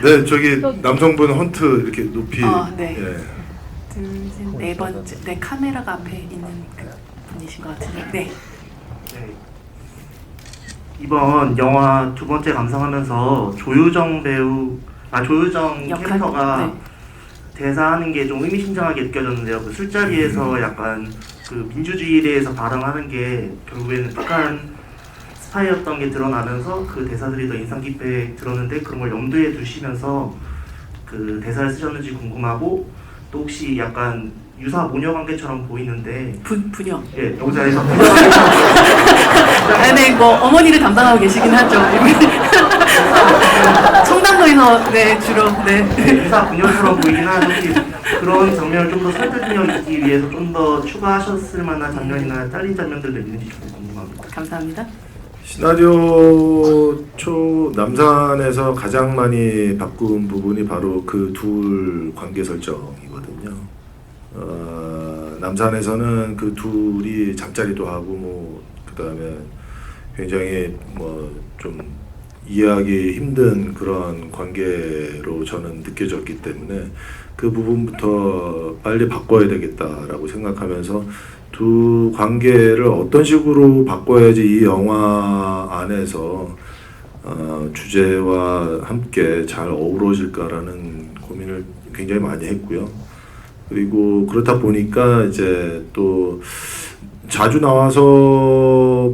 S1: 네, 저기 남성분 헌트 이렇게 높이.
S2: 네.
S1: 예.
S2: 둘, 셋, 네 번째. 네, 카메라가 앞에 있는 그 분이신 것 같은데. 네.
S5: 네. 이번 영화 두 번째 감상하면서 조유정
S2: 역할?
S5: 캐릭터가
S2: 네.
S5: 대사하는 게 좀 의미심장하게 느껴졌는데요. 그 술자리에서 약간 그 민주주의에 대해서 발언하는 게 결국에는 북한 스파이였던 게 드러나면서 그 대사들이 더 인상 깊게 들었는데 그런 걸 염두에 두시면서 그 대사를 쓰셨는지 궁금하고 또 혹시 약간 유사 모녀 관계처럼 보이는데
S2: 분녀.
S5: 예, 여기서
S2: 네, 뭐 어머니를 담당하고 계시긴 하죠. 청담동에서 네 주로 네.
S5: 유사 분녀처럼 보이긴 하는데 혹시 그런 장면을 좀 더 설득력 있기 위해서 좀 더 추가하셨을 만한 장면이나 잘린 장면들도 있는지 좀 궁금합니다.
S2: 감사합니다.
S1: 시나리오 초 남산에서 가장 많이 바꾼 부분이 바로 그 둘 관계 설정이거든요. 남산에서는 그 둘이 잠자리도 하고 뭐 그다음에 굉장히 뭐 좀 이해하기 힘든 그런 관계로 저는 느껴졌기 때문에 그 부분부터 빨리 바꿔야 되겠다라고 생각하면서 두 관계를 어떤 식으로 바꿔야지 이 영화 안에서 주제와 함께 잘 어우러질까라는 고민을 굉장히 많이 했고요. 그리고 그렇다 보니까 이제 또 자주 나와서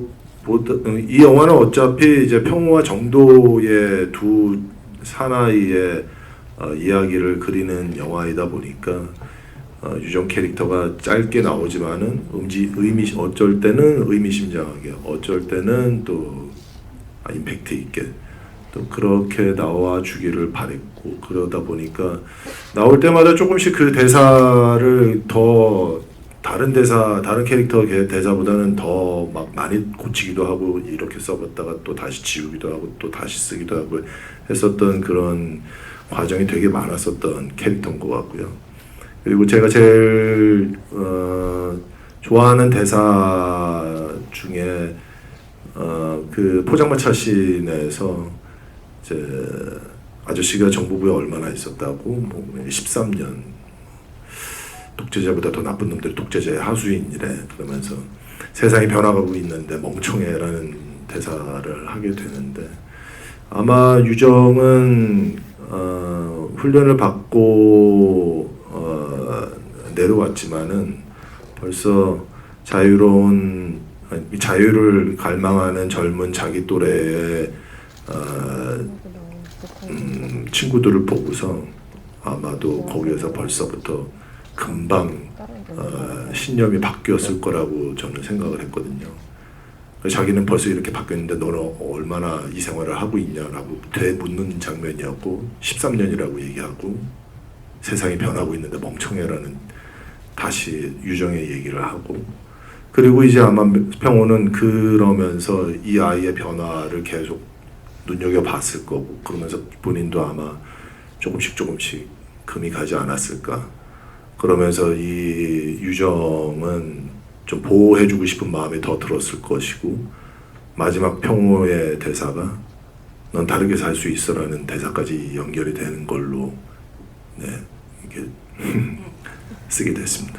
S1: 이 영화는 어차피 이제 평호와 정도의 두 사나이의 이야기를 그리는 영화이다 보니까 유정 캐릭터가 짧게 나오지만은 어쩔 때는 의미심장하게, 어쩔 때는 또 임팩트 있게 또 그렇게 나와 주기를 바랬고 그러다 보니까 나올 때마다 조금씩 그 대사를 더 다른 캐릭터 대사보다는 더 막 많이 고치기도 하고 이렇게 써봤다가 또 다시 지우기도 하고 또 다시 쓰기도 하고 했었던 그런 과정이 되게 많았었던 캐릭터인 것 같고요. 그리고 제가 제일 좋아하는 대사 중에 그 포장마차 씬에서 이제 아저씨가 정보부에 얼마나 있었다고 뭐 13년 독재자보다 더 나쁜 놈들이 독재자의 하수인이래 그러면서 세상이 변화가고 있는데 멍청해라는 대사를 하게 되는데 아마 유정은 훈련을 받고 내려왔지만은 벌써 자유를 갈망하는 젊은 자기 또래의 친구들을 보고서 아마도 거기에서 벌써부터 금방 신념이 바뀌었을 거라고 저는 생각을 했거든요. 자기는 벌써 이렇게 바뀌었는데 너는 얼마나 이 생활을 하고 있냐라고 되묻는 장면이었고 13년이라고 얘기하고 세상이 변하고 있는데 멍청해라는 다시 유정의 얘기를 하고 그리고 이제 아마 평호는 그러면서 이 아이의 변화를 계속 눈여겨봤을 거고 그러면서 본인도 아마 조금씩 금이 가지 않았을까 그러면서 이 유정은 좀 보호해주고 싶은 마음이 더 들었을 것이고 마지막 평호의 대사가 넌 다르게 살 수 있어라는 대사까지 연결이 되는 걸로 네 이렇게 쓰게 됐습니다.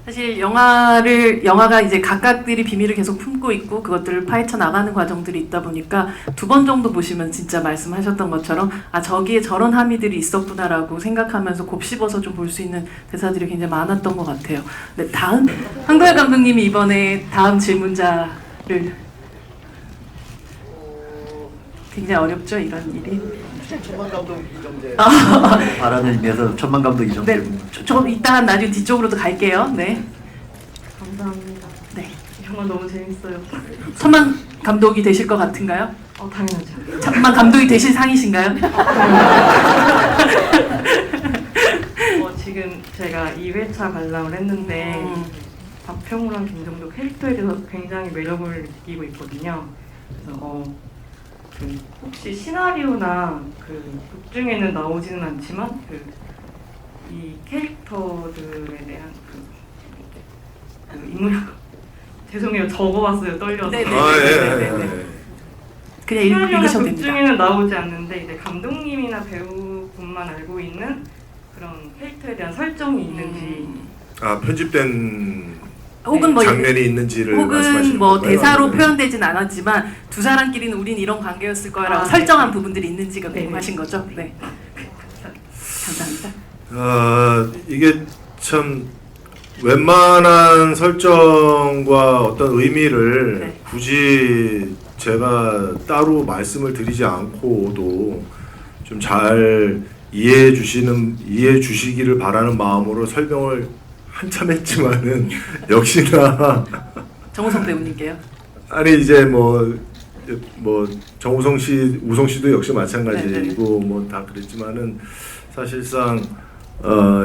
S2: 사실 영화가 이제 각각들이 비밀을 계속 품고 있고 그것들을 파헤쳐 나가는 과정들이 있다 보니까 2번 정도 보시면 진짜 말씀하셨던 것처럼 아 저기에 저런 함의들이 있었구나라고 생각하면서 곱씹어서 좀 볼 수 있는 대사들이 굉장히 많았던 것 같아요. 네, 다음 황도열 감독님이 이번에 다음 질문자를 굉장히 어렵죠 이런 일이.
S3: 천만 감독 이정재 바라는 의미에서 천만 감독 이정재.
S2: 네, 좀 이따 나중에 뒤쪽으로도 갈게요. 네,
S4: 감사합니다.
S2: 네.
S4: 정말 너무 재밌어요.
S2: 천만 감독이 되실 것 같은가요?
S4: 당연하죠.
S2: 천만 감독이 되실 상이신가요?
S6: 지금 제가 2회차 관람을 했는데 박평우랑 김정도 캐릭터에 대해서 굉장히 매력을 느끼고 있거든요. 그래서 그 혹시 시나리오나 그 극 중에는 나오지는 않지만 이 캐릭터들에 대한 그 인물 죄송해요 적어봤어요 떨려서.
S2: 네, 네. 그냥
S6: 시나리오나
S2: 읽으셔도
S6: 극
S2: 됩니다.
S6: 중에는 나오지 않는데 이제 감독님이나 배우분만 알고 있는 그런 캐릭터에 대한 설정이 있는지.
S1: 아 편집된
S2: 혹은 뭐
S1: 장면이 있는지를
S2: 혹은
S1: 말씀하시는
S2: 뭐
S1: 건가요?
S2: 대사로
S1: 아니면-
S2: 표현되진 않았지만 두 사람끼리는 우린 이런 관계였을 거라고
S6: 아,
S2: 설정한 부분들이 있는지가
S6: 네.
S2: 궁금하신 거죠? 네. 감사합니다.
S1: 이게 참 웬만한 설정과 어떤 의미를
S2: 네.
S1: 굳이 제가 따로 말씀을 드리지 않고도 좀 잘 이해해 주시기를 바라는 마음으로 설명을 한참 했지만은 역시나
S2: 정우성 배우님께요.
S1: 아니 이제 뭐 정우성 씨, 우성 씨도 역시 마찬가지고 뭐 다 그랬지만은 사실상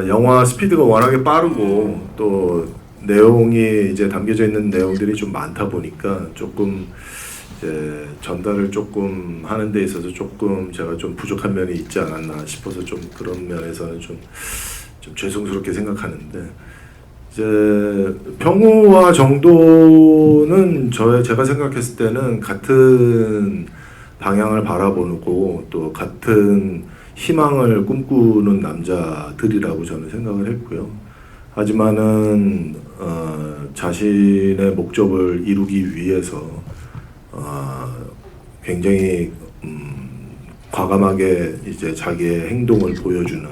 S1: 영화 스피드가 워낙에 빠르고 또 내용이 이제 담겨져 있는 내용들이 좀 많다 보니까 조금 이제 전달을 조금 하는 데 있어서 조금 제가 좀 부족한 면이 있지 않았나 싶어서 좀 그런 면에서는 좀 죄송스럽게 생각하는데 이제 평우와 정도는 제가 생각했을 때는 같은 방향을 바라보고 또 같은 희망을 꿈꾸는 남자들이라고 저는 생각을 했고요. 하지만은 자신의 목적을 이루기 위해서 굉장히 과감하게 이제 자기의 행동을 보여주는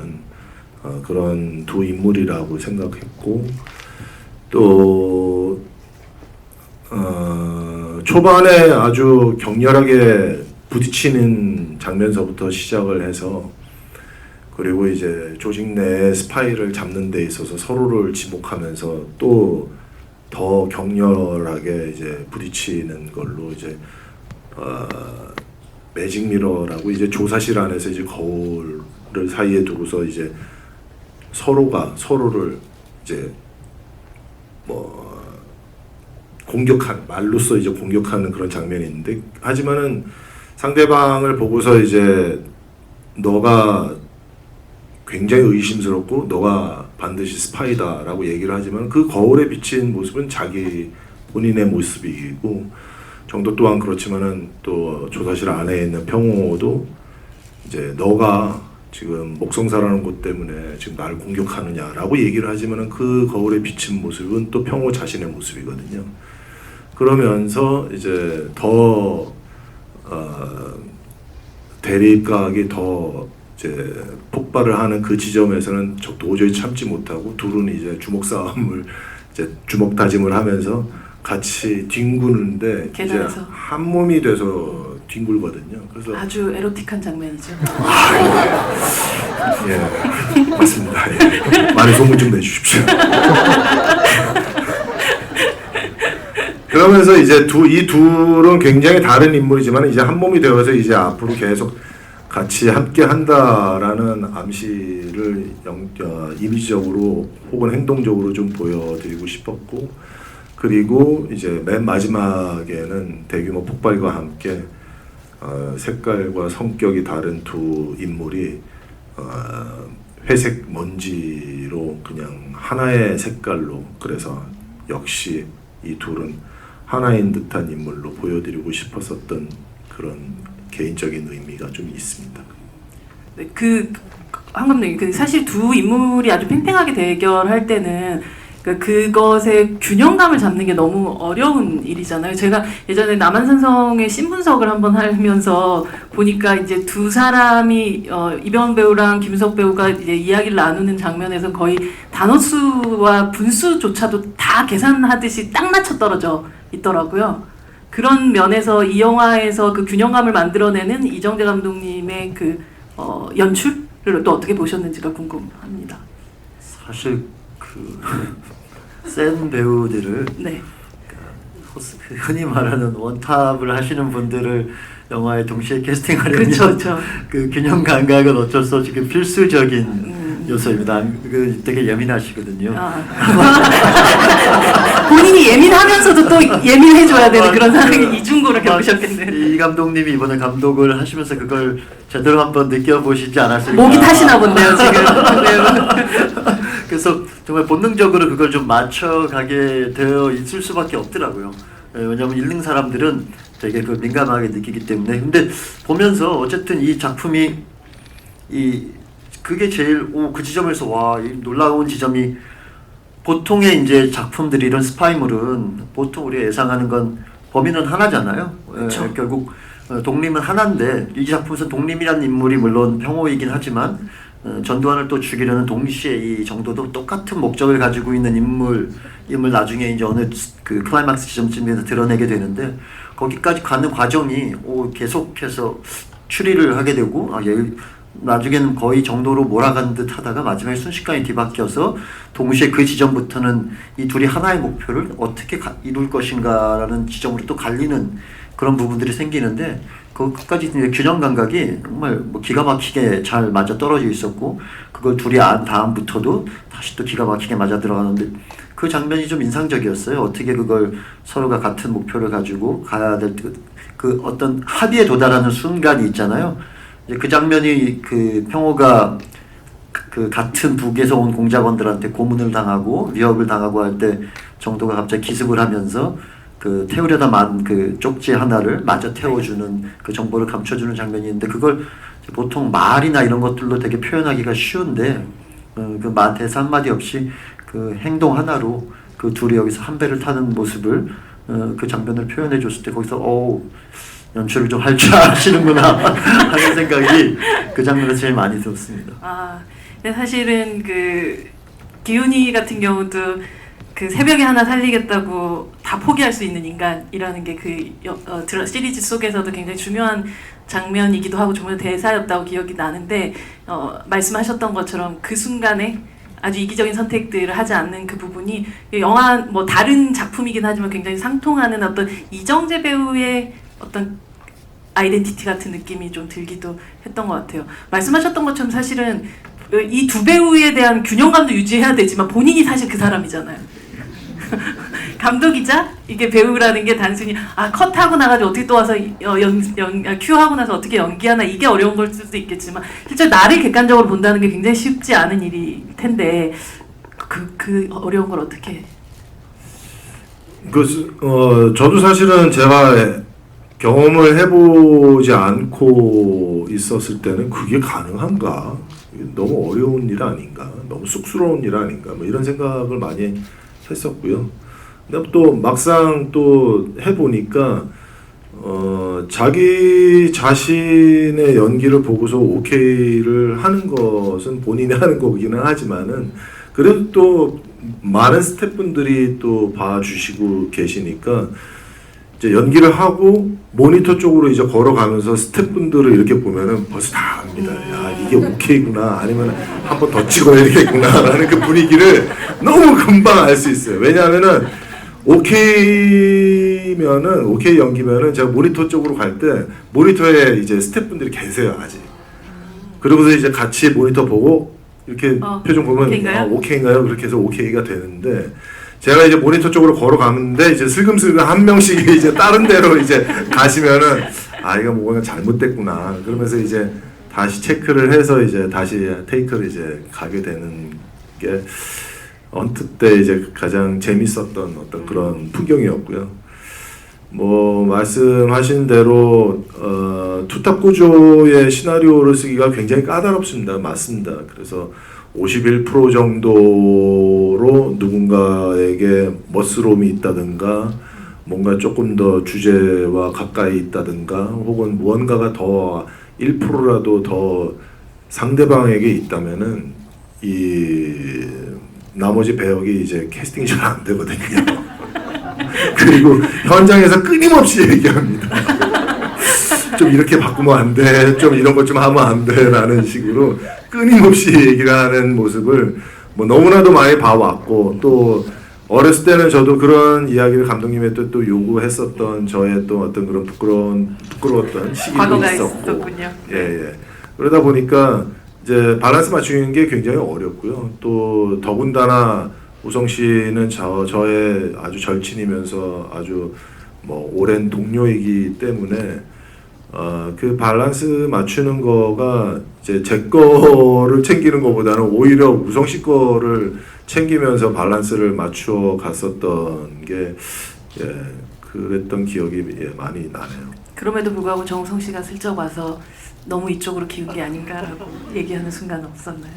S1: 그런 두 인물이라고 생각했고 또 초반에 아주 격렬하게 부딪히는 장면서부터 시작을 해서 그리고 이제 조직 내 스파이를 잡는 데 있어서 서로를 지목하면서 또 더 격렬하게 이제 부딪히는 걸로 이제 매직 미러라고 이제 조사실 안에서 이제 거울을 사이에 두고서 이제 서로가 서로를 이제 뭐 공격하는 말로써 이제 공격하는 그런 장면이 있는데 하지만은 상대방을 보고서 이제 너가 굉장히 의심스럽고 너가 반드시 스파이다라고 얘기를 하지만 그 거울에 비친 모습은 자기 본인의 모습이고 정도 또한 그렇지만은 또 조사실 안에 있는 평호도 이제 너가 지금 목성사라는 곳 때문에 지금 나를 공격하느냐라고 얘기를 하지만은 그 거울에 비친 모습은 또 평호 자신의 모습이거든요. 그러면서 이제 더 대립각이 더 이제 폭발을 하는 그 지점에서는 도저히 참지 못하고 둘은 이제 주먹 싸움을 이제 주먹 다짐을 하면서 같이 뒹구는데 이제
S2: 계단에서.
S1: 한 몸이 돼서 뒹굴거든요. 그래서
S2: 아주 에로틱한 장면이죠.
S1: 예 맞습니다. 예. 많이 소문 좀 내주십시오. 그러면서 이제 이 둘은 굉장히 다른 인물이지만 이제 한 몸이 되어서 이제 앞으로 계속 같이 함께 한다라는 암시를 이미지적으로 혹은 행동적으로 좀 보여드리고 싶었고 그리고 이제 맨 마지막에는 대규모 폭발과 함께 색깔과 성격이 다른 두 인물이 회색 먼지로 그냥 하나의 색깔로 그래서 역시 이 둘은 하나인 듯한 인물로 보여드리고 싶었었던 그런 개인적인 의미가 좀 있습니다.
S2: 네, 한 감독님, 사실 두 인물이 아주 팽팽하게 대결할 때는 그것의 균형감을 잡는 게 너무 어려운 일이잖아요. 제가 예전에 남한산성의 신분석을 한번 하면서 보니까 이제 두 사람이 이병헌 배우랑 김윤석 배우가 이제 이야기를 나누는 장면에서 거의 단어수와 분수조차도 다 계산하듯이 딱 맞춰 떨어져 있더라고요. 그런 면에서 이 영화에서 그 균형감을 만들어내는 이정재 감독님의 연출을 또 어떻게 보셨는지가 궁금합니다.
S3: 사실 센 배우들을
S2: 네.
S3: 흔히 말하는 원탑을 하시는 분들을 영화에 동시에 캐스팅하려면
S2: 그렇죠.
S3: 그 균형 감각은 어쩔 수 없이 필수적인 요소입니다. 되게 예민하시거든요.
S2: 본인이 예민하면서도 또 예민해줘야 되는 그런 상황이 이중고를 겪으셨겠네요.
S3: 이 감독님이 이번에 감독을 하시면서 그걸 제대로 한번 느껴보시지 않았을까.
S2: 목이 타시나 본데요 지금.
S3: 그래서 정말 본능적으로 그걸 좀 맞춰가게 되어 있을 수밖에 없더라고요. 왜냐하면 읽는 사람들은 되게 민감하게 느끼기 때문에. 근데 보면서 어쨌든 이 작품이 그게 제일 그 지점에서 이 놀라운 지점이, 보통의 이제 작품들이 이런 스파이물은 보통 우리가 예상하는 건 범인은 하나잖아요.
S2: 그렇죠.
S3: 결국 독림은 하나인데 이 작품에서 독림이라는 인물이 물론 평호이긴 하지만 전두환을 또 죽이려는 동시에 이 정도도 똑같은 목적을 가지고 있는 인물임을 나중에 이제 어느 클라이막스 지점쯤에서 드러내게 되는데, 거기까지 가는 과정이 계속해서 추리를 하게 되고 나중에는 거의 정도로 몰아간 듯 하다가 마지막에 순식간에 뒤바뀌어서 동시에 그 지점부터는 이 둘이 하나의 목표를 어떻게 이룰 것인가라는 지점으로 또 갈리는 그런 부분들이 생기는데, 그것까지 균형 감각이 정말 기가 막히게 잘 맞아 떨어져 있었고, 그걸 둘이 안 다음부터도 다시 또 기가 막히게 맞아 들어가는데, 그 장면이 좀 인상적이었어요. 어떻게 그걸 서로가 같은 목표를 가지고 가야 될 그 어떤 합의에 도달하는 순간이 있잖아요. 그 장면이 평호가 같은 북에서 온 공작원들한테 고문을 당하고 위협을 당하고 할 때 정도가 갑자기 기습을 하면서 태우려다 만 쪽지 하나를 마저 태워주는 그 정보를 감춰주는 장면이 있는데, 그걸 보통 말이나 이런 것들로 되게 표현하기가 쉬운데 대사 한마디 없이 행동 하나로 둘이 여기서 한 배를 타는 모습을 그 장면을 표현해 줬을 때 거기서 연출을 좀 할 줄 아시는구나 하는 생각이 그 장면에서 제일 많이 들었습니다.
S2: 근데 사실은 기훈이 같은 경우도 새벽에 하나 살리겠다고 다 포기할 수 있는 인간이라는 게 시리즈 속에서도 굉장히 중요한 장면이기도 하고 중요한 대사였다고 기억이 나는데, 말씀하셨던 것처럼 그 순간에 아주 이기적인 선택들을 하지 않는 그 부분이 영화 다른 작품이긴 하지만 굉장히 상통하는 어떤 이정재 배우의 어떤 아이덴티티 같은 느낌이 좀 들기도 했던 것 같아요. 말씀하셨던 것처럼 사실은 이 두 배우에 대한 균형감도 유지해야 되지만 본인이 사실 그 사람이잖아요. 감독이자 이게 배우라는 게 단순히 컷하고 나가지고 어떻게 또 와서 큐하고 나서 어떻게 연기하나, 이게 어려운 걸 수도 있겠지만 실제 나를 객관적으로 본다는 게 굉장히 쉽지 않은 일일 텐데 그 어려운 걸 어떻게?
S1: 저도 사실은 제가 경험을 해보지 않고 있었을 때는 그게 가능한가? 너무 어려운 일 아닌가? 너무 쑥스러운 일 아닌가? 이런 생각을 많이 했었고요. 근데 또 막상 또 해보니까 자기 자신의 연기를 보고서 오케이를 하는 것은 본인이 하는 거기는 하지만은 그래도 또 많은 스태프분들이 또 봐주시고 계시니까 이제 연기를 하고 모니터 쪽으로 이제 걸어가면서 스태프분들을 이렇게 보면은 벌써 다 압니다. 야, 이게 오케이구나, 아니면 한 번 더 찍어야 되겠구나라는 그 분위기를 너무 금방 알 수 있어요. 왜냐하면은 오케이 연기면은 제가 모니터 쪽으로 갈 때 모니터에 이제 스태프분들이 계세요, 아직. 그러고서 이제 같이 모니터 보고 이렇게 표정 보면
S2: 오케이인가요?
S1: 오케이인가요? 그렇게 해서 오케이가 되는데, 제가 이제 모니터 쪽으로 걸어가는데 이제 슬금슬금 한 명씩 이제 다른 데로 이제 가시면은 이거 뭔가 잘못됐구나, 그러면서 이제 다시 체크를 해서 이제 다시 테이크를 이제 가게 되는 게 헌트 때 이제 가장 재밌었던 어떤 그런 풍경이었고요. 뭐 말씀하신 대로 투탑 구조의 시나리오를 쓰기가 굉장히 까다롭습니다. 맞습니다. 그래서 51% 정도로 누군가에게 멋스러움이 있다든가 뭔가 조금 더 주제와 가까이 있다든가 혹은 무언가가 더 1%라도 더 상대방에게 있다면은 이 나머지 배역이 이제 캐스팅이 잘 안 되거든요. 그리고 현장에서 끊임없이 얘기합니다. 좀 이렇게 바꾸면 안 돼, 좀 이런 것 좀 하면 안 돼 라는 식으로 끊임없이 얘기를 하는 모습을 뭐 너무나도 많이 봐왔고, 또 어렸을 때는 저도 그런 이야기를 감독님의 또 요구했었던 저의 또 어떤 그런 부끄러웠던 시기도
S2: 과거가
S1: 있었고,
S2: 있었군요.
S1: 예. 그러다 보니까 이제 밸런스 맞추는 게 굉장히 어렵고요. 또 더군다나 우성 씨는 저의 아주 절친이면서 아주 뭐 오랜 동료이기 때문에 그 밸런스 맞추는 거가 이제 제 거를 챙기는 것보다는 오히려 우성 씨 거를 챙기면서 밸런스를 맞추어 갔었던 게 그랬던 기억이 많이 나네요.
S2: 그럼에도 불구하고 정우성 씨가 슬쩍 와서 너무 이쪽으로 기운 게 아닌가라고 얘기하는 순간 없었나요?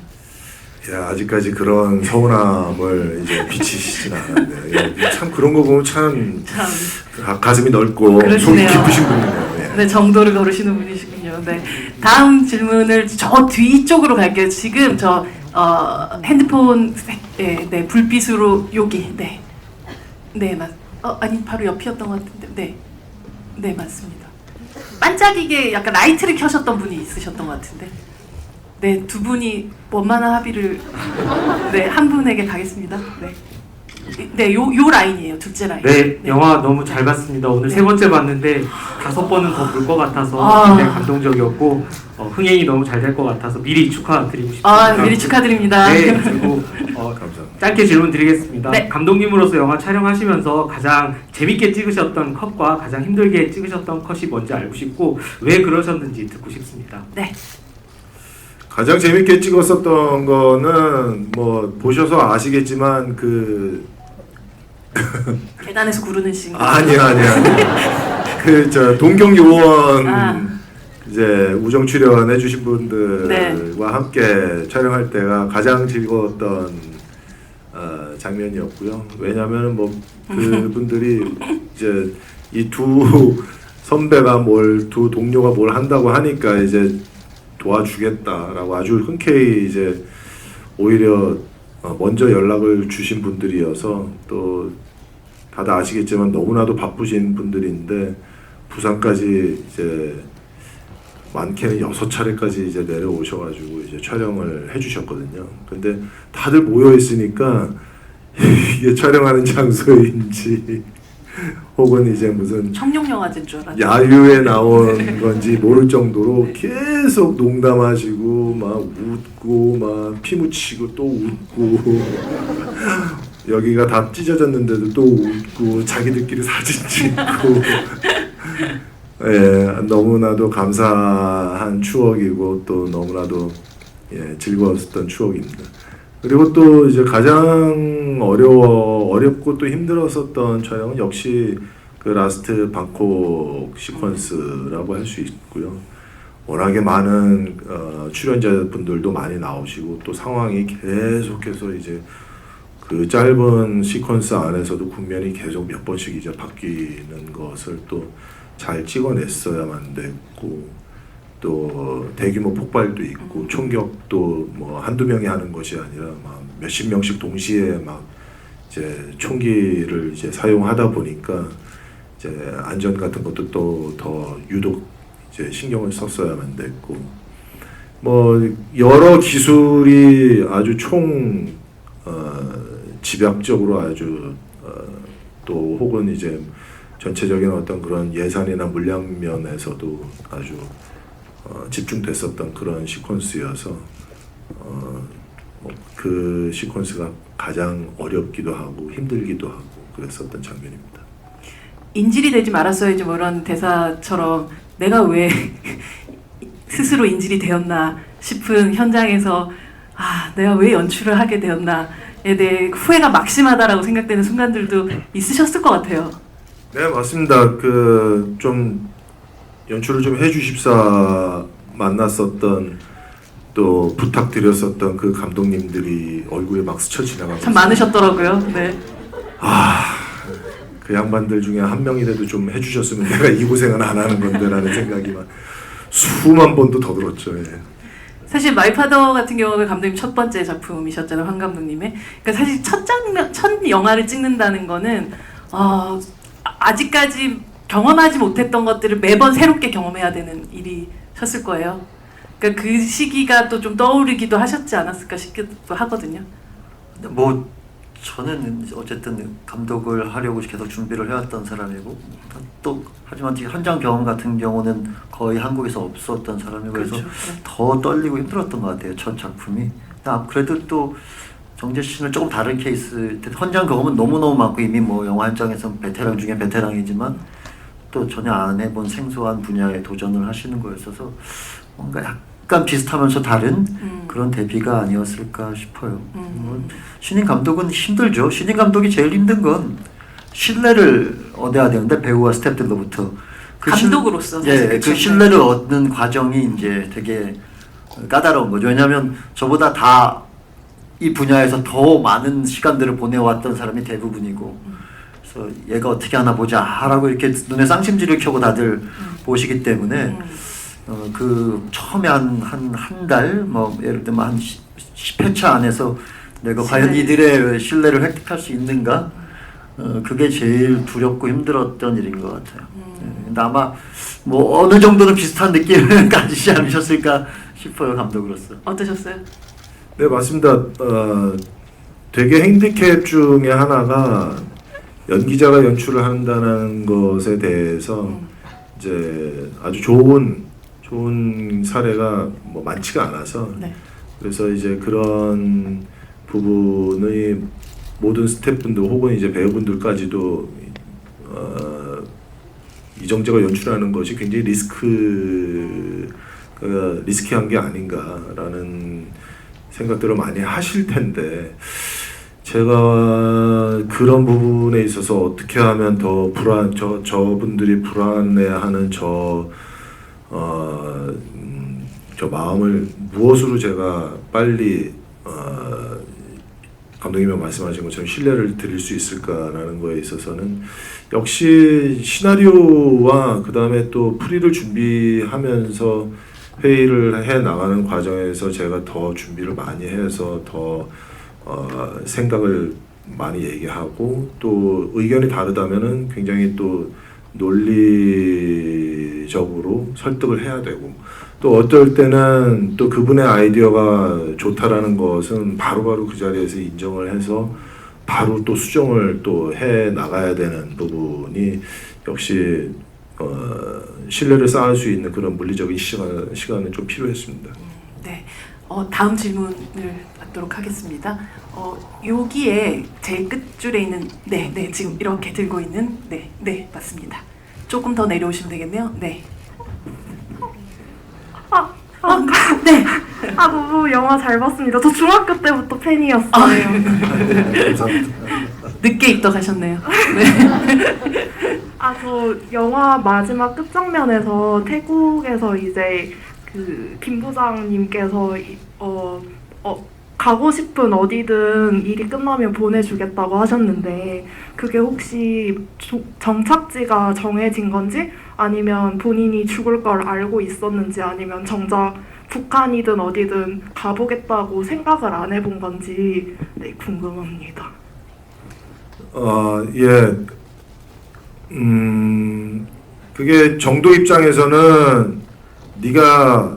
S1: 아직까지 그런 서운함을 이제 비치시진 않았네요. 참 그런 거 보면 참 가슴이 넓고 속이
S2: 그러시네요.
S1: 깊으신 분이네요. 예.
S2: 네, 정도를 거르시는 분이시군요. 네, 다음 질문을 저 뒤쪽으로 갈게요. 지금 저 핸드폰 네, 불빛으로 여기 네 아니 바로 옆이었던 것 같은데 네 맞습니다. 반짝이게 약간 라이트를 켜셨던 분이 있으셨던 것 같은데 네, 두 분이 원만한 합의를 한 분에게 가겠습니다. 요 라인이에요. 둘째 라인.
S7: 네, 영화 너무 잘 봤습니다. 오늘 세 번째 봤는데 5번은 더 볼 것 같아서
S2: 아.
S7: 굉장히 감동적이었고 흥행이 너무 잘 될 것 같아서 미리 축하드리고 싶습니다.
S2: 미리 축하드립니다.
S7: 네, 그리고
S1: 감사합니다.
S7: 짧게 질문 드리겠습니다.
S2: 네.
S7: 감독님으로서 영화 촬영하시면서 가장 재밌게 찍으셨던 컷과 가장 힘들게 찍으셨던 컷이 뭔지 알고 싶고 왜 그러셨는지 듣고 싶습니다.
S2: 네.
S1: 가장 재밌게 찍었었던 거는 뭐 보셔서 아시겠지만 그
S2: 계단에서 구르는 씬.
S1: 아니야. 그 저 동경 요원 이제 우정 출연해 주신 분들과
S2: 네.
S1: 함께 촬영할 때가 가장 즐거웠던 장면이었고요. 왜냐하면 뭐 그분들이 이제 이 두 선배가 두 동료가 뭘 한다고 하니까 이제 도와주겠다라고 아주 흔쾌히 이제 오히려 먼저 연락을 주신 분들이어서 또 다들 아시겠지만 너무나도 바쁘신 분들인데 부산까지 이제 많게는 6차례까지 이제 내려오셔가지고 이제 촬영을 해주셨거든요. 근데 다들 모여 있으니까 이게 촬영하는 장소인지 혹은 이제 무슨
S2: 청룡영화제인 줄 알았죠.
S1: 야유에 나온 건지 모를 정도로 계속 농담하시고 막 웃고 막 피 묻히고 또 웃고 여기가 다 찢어졌는데도 또 웃고 자기들끼리 사진 찍고 너무나도 감사한 추억이고 또 너무나도 즐거웠던 추억입니다. 그리고 또 이제 가장 어렵고 또 힘들었었던 촬영은 역시 그 라스트 방콕 시퀀스라고 할 수 있고요. 워낙에 많은 출연자분들도 많이 나오시고 또 상황이 계속해서 이제 그 짧은 시퀀스 안에서도 국면이 계속 몇 번씩 이제 바뀌는 것을 또 잘 찍어냈어야만 됐고 또 대규모 폭발도 있고 총격도 뭐 한두 명이 하는 것이 아니라 막 몇십 명씩 동시에 막 이제 총기를 이제 사용하다 보니까 이제 안전 같은 것도 또 더 유독 이제 신경을 썼어야만 됐고 뭐 여러 기술이 아주 집약적으로 아주 또 혹은 이제 전체적인 어떤 그런 예산이나 물량 면에서도 아주 집중됐었던 그런 시퀀스여서 그 시퀀스가 가장 어렵기도 하고 힘들기도 하고 그랬었던 장면입니다.
S2: 인질이 되지 말았어야지 뭐 이런 대사처럼 내가 왜 스스로 인질이 되었나 싶은 현장에서 내가 왜 연출을 하게 되었나에 대해 후회가 막심하다라고 생각되는 순간들도 있으셨을 것 같아요.
S1: 네, 맞습니다. 그 좀 연출을 좀 해주십사 만났었던 또 부탁드렸었던 그 감독님들이 얼굴에 막 스쳐 지나가고
S2: 참 많으셨더라고요. 네.
S1: 그 양반들 중에 한 명이라도 좀 해주셨으면 내가 이 고생은 안 하는 건데라는 생각이 막 수만 번도 더 들었죠. 예.
S2: 사실 마이파더 같은 경우가 감독님 첫 번째 작품이셨잖아요, 황 감독님의. 그러니까 사실 첫 영화를 찍는다는 거는 아직까지 경험하지 못했던 것들을 매번 새롭게 경험해야 되는 일이셨을 거예요. 그러니까 그 시기가 또 좀 떠오르기도 하셨지 않았을까 싶기도 하거든요.
S3: 뭐 저는 어쨌든 감독을 하려고 계속 준비를 해왔던 사람이고 또 하지만 현장 경험 같은 경우는 거의 한국에서 없었던 사람이고 그래서
S2: 그렇죠.
S3: 더 떨리고 힘들었던 것 같아요. 첫 작품이. 그래도 또 정재 씨는 조금 다른 케이스. 현장 경험은 너무너무 많고 이미 뭐 영화 현장에서 베테랑 중에 베테랑이지만 또 전혀 안 해본 생소한 분야에 도전을 하시는 거였어서 뭔가 약간 비슷하면서 다른 그런 데뷔가 아니었을까 싶어요. 신인 감독은 힘들죠. 신인 감독이 제일 힘든 건 신뢰를 얻어야 되는데 배우와 스태프들로부터
S2: 감독으로서 사실
S3: 예,
S2: 그렇죠.
S3: 그 신뢰를 얻는 과정이 이제 되게 까다로운 거죠. 왜냐하면 저보다 다 이 분야에서 더 많은 시간들을 보내왔던 사람이 대부분이고, 그래서 얘가 어떻게 하나 보자라고 이렇게 눈에 쌍심지를 켜고 다들 보시기 때문에 그 처음에 한 달 뭐 예를 들면 한 10회차 안에서 내가 과연 이들의 신뢰를 획득할 수 있는가? 그게 제일 두렵고 힘들었던 일인 것 같아요. 근데 아마 뭐 어느 정도는 비슷한 느낌을 가지지 않으셨을까 싶어요, 감독으로서.
S2: 어떠셨어요?
S1: 네, 맞습니다. 되게 핸디캡 중에 하나가 연기자가 연출을 한다는 것에 대해서 이제 아주 좋은 사례가 뭐 많지가 않아서
S2: 네.
S1: 그래서 이제 그런 부분의 모든 스태프분들 혹은 이제 배우분들까지도 이정재가 연출하는 것이 굉장히 리스키한 게 아닌가라는 생각들을 많이 하실 텐데 제가 그런 부분에 있어서 어떻게 하면 더 저분들이 불안해하는 저 마음을 무엇으로 제가 빨리 감독님이 말씀하신 것처럼 신뢰를 드릴 수 있을까라는 거에 있어서는 역시 시나리오와 그 다음에 또 프리를 준비하면서 회의를 해 나가는 과정에서 제가 더 준비를 많이 해서 더 생각을 많이 얘기하고 또 의견이 다르다면은 굉장히 또 논리적으로 설득을 해야 되고 또 어떨 때는 또 그분의 아이디어가 좋다라는 것은 바로바로 그 자리에서 인정을 해서 바로 또 수정을 또 해 나가야 되는 부분이 역시 신뢰를 쌓을 수 있는 그런 물리적인 시간은 좀 필요했습니다.
S2: 네. 다음 질문을 받도록 하겠습니다. 여기에 제일 끝줄에 있는 네, 지금 이렇게 들고 있는 네, 맞습니다. 조금 더 내려오시면 되겠네요. 네. 네.
S8: 너무 영화 잘 봤습니다. 저 중학교 때부터 팬이었어요.
S1: 감사합니다.
S2: 늦게 입덕하셨네요. 네.
S8: 저 영화 마지막 끝장면에서 태국에서 이제 그 김 부장님께서 가고 싶은 어디든 일이 끝나면 보내주겠다고 하셨는데 그게 혹시 정착지가 정해진 건지 아니면 본인이 죽을 걸 알고 있었는지 아니면 정작 북한이든 어디든 가보겠다고 생각을 안 해본 건지 궁금합니다.
S1: 예. 그게 정도 입장에서는 네가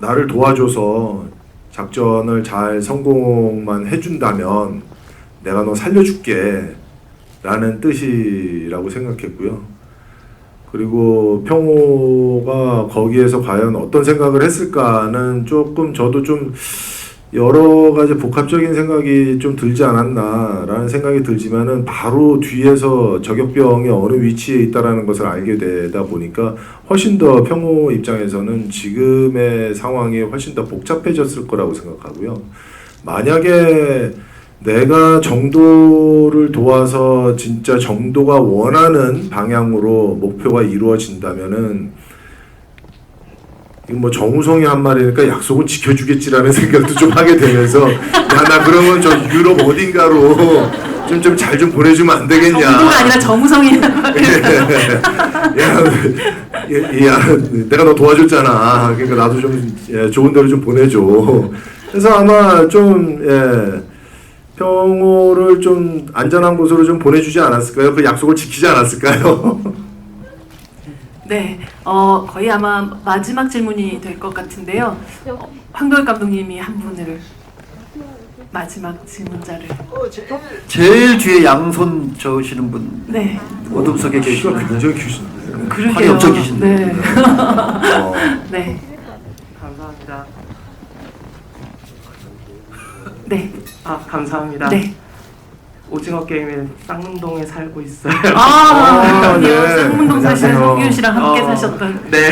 S1: 나를 도와줘서 작전을 잘 성공만 해준다면 내가 너 살려줄게 라는 뜻이라고 생각했고요. 그리고 평호가 거기에서 과연 어떤 생각을 했을까는 조금 저도 좀 여러 가지 복합적인 생각이 좀 들지 않았나라는 생각이 들지만은 바로 뒤에서 저격병이 어느 위치에 있다라는 것을 알게 되다 보니까 훨씬 더 평호 입장에서는 지금의 상황이 훨씬 더 복잡해졌을 거라고 생각하고요. 만약에 내가 정도를 도와서 진짜 정도가 원하는 방향으로 목표가 이루어진다면은 이거 뭐 정우성이 한 말이니까 약속은 지켜주겠지라는 생각도 좀 하게 되면서 야 나 그러면 저 유럽 어딘가로 좀 잘 좀 보내주면 안 되겠냐.
S2: 정도가 아니라 정우성이라는
S1: 야, 내가 너 도와줬잖아. 그러니까 나도 좀 좋은 데로 좀 보내줘. 그래서 아마 좀 평호를 좀 안전한 곳으로 좀 보내주지 않았을까요? 그 약속을 지키지 않았을까요?
S2: 네, 거의 아마 마지막 질문이 될 것 같은데요. 황도혁 감독님이 한 분을 마지막 질문자를.
S3: 제일 뒤에 양손 저으시는 분
S2: 네,
S3: 어둠 속에
S1: 키가
S3: 계시는데
S1: 굉장히 크신데.
S3: 팔이
S2: 그러게요.
S3: 엄청 기신데.
S2: 네,
S1: 어,
S2: 네,
S9: 감사합니다.
S2: 네,
S9: 감사합니다.
S2: 네.
S9: 오징어 게임에 쌍문동에 살고 있어요.
S2: 아니요,
S1: 네.
S2: 쌍문동 사시는
S1: 안녕하세요.
S2: 송기훈 씨랑 함께
S9: 어,
S2: 사셨던.
S9: 네.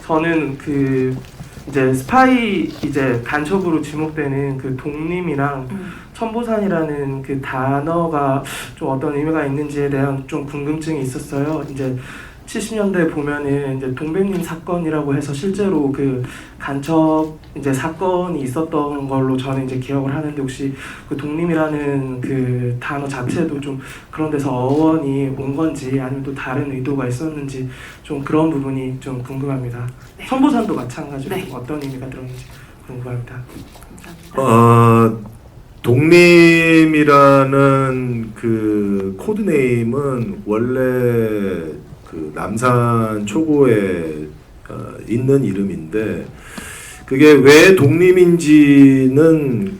S9: 저는 이제 스파이 이제 간첩으로 지목되는 그 독림이랑 천보산이라는 그 단어가 좀 어떤 의미가 있는지에 대한 좀 궁금증이 있었어요. 이제 70년대 보면은 이제 동백님 사건이라고 해서 실제로 그 간첩 이제 사건이 있었던 걸로 저는 이제 기억을 하는데 혹시 그 독림이라는 그 단어 자체도 좀 그런 데서 어원이 온 건지 아니면 또 다른 의도가 있었는지 좀 그런 부분이 좀 궁금합니다. 천보산도 마찬가지로
S2: 네.
S9: 어떤 의미가 들었는지 궁금합니다.
S1: 독림이라는 그 코드네임은 원래 그 남산 초고에 있는 이름인데 그게 왜 독림인지는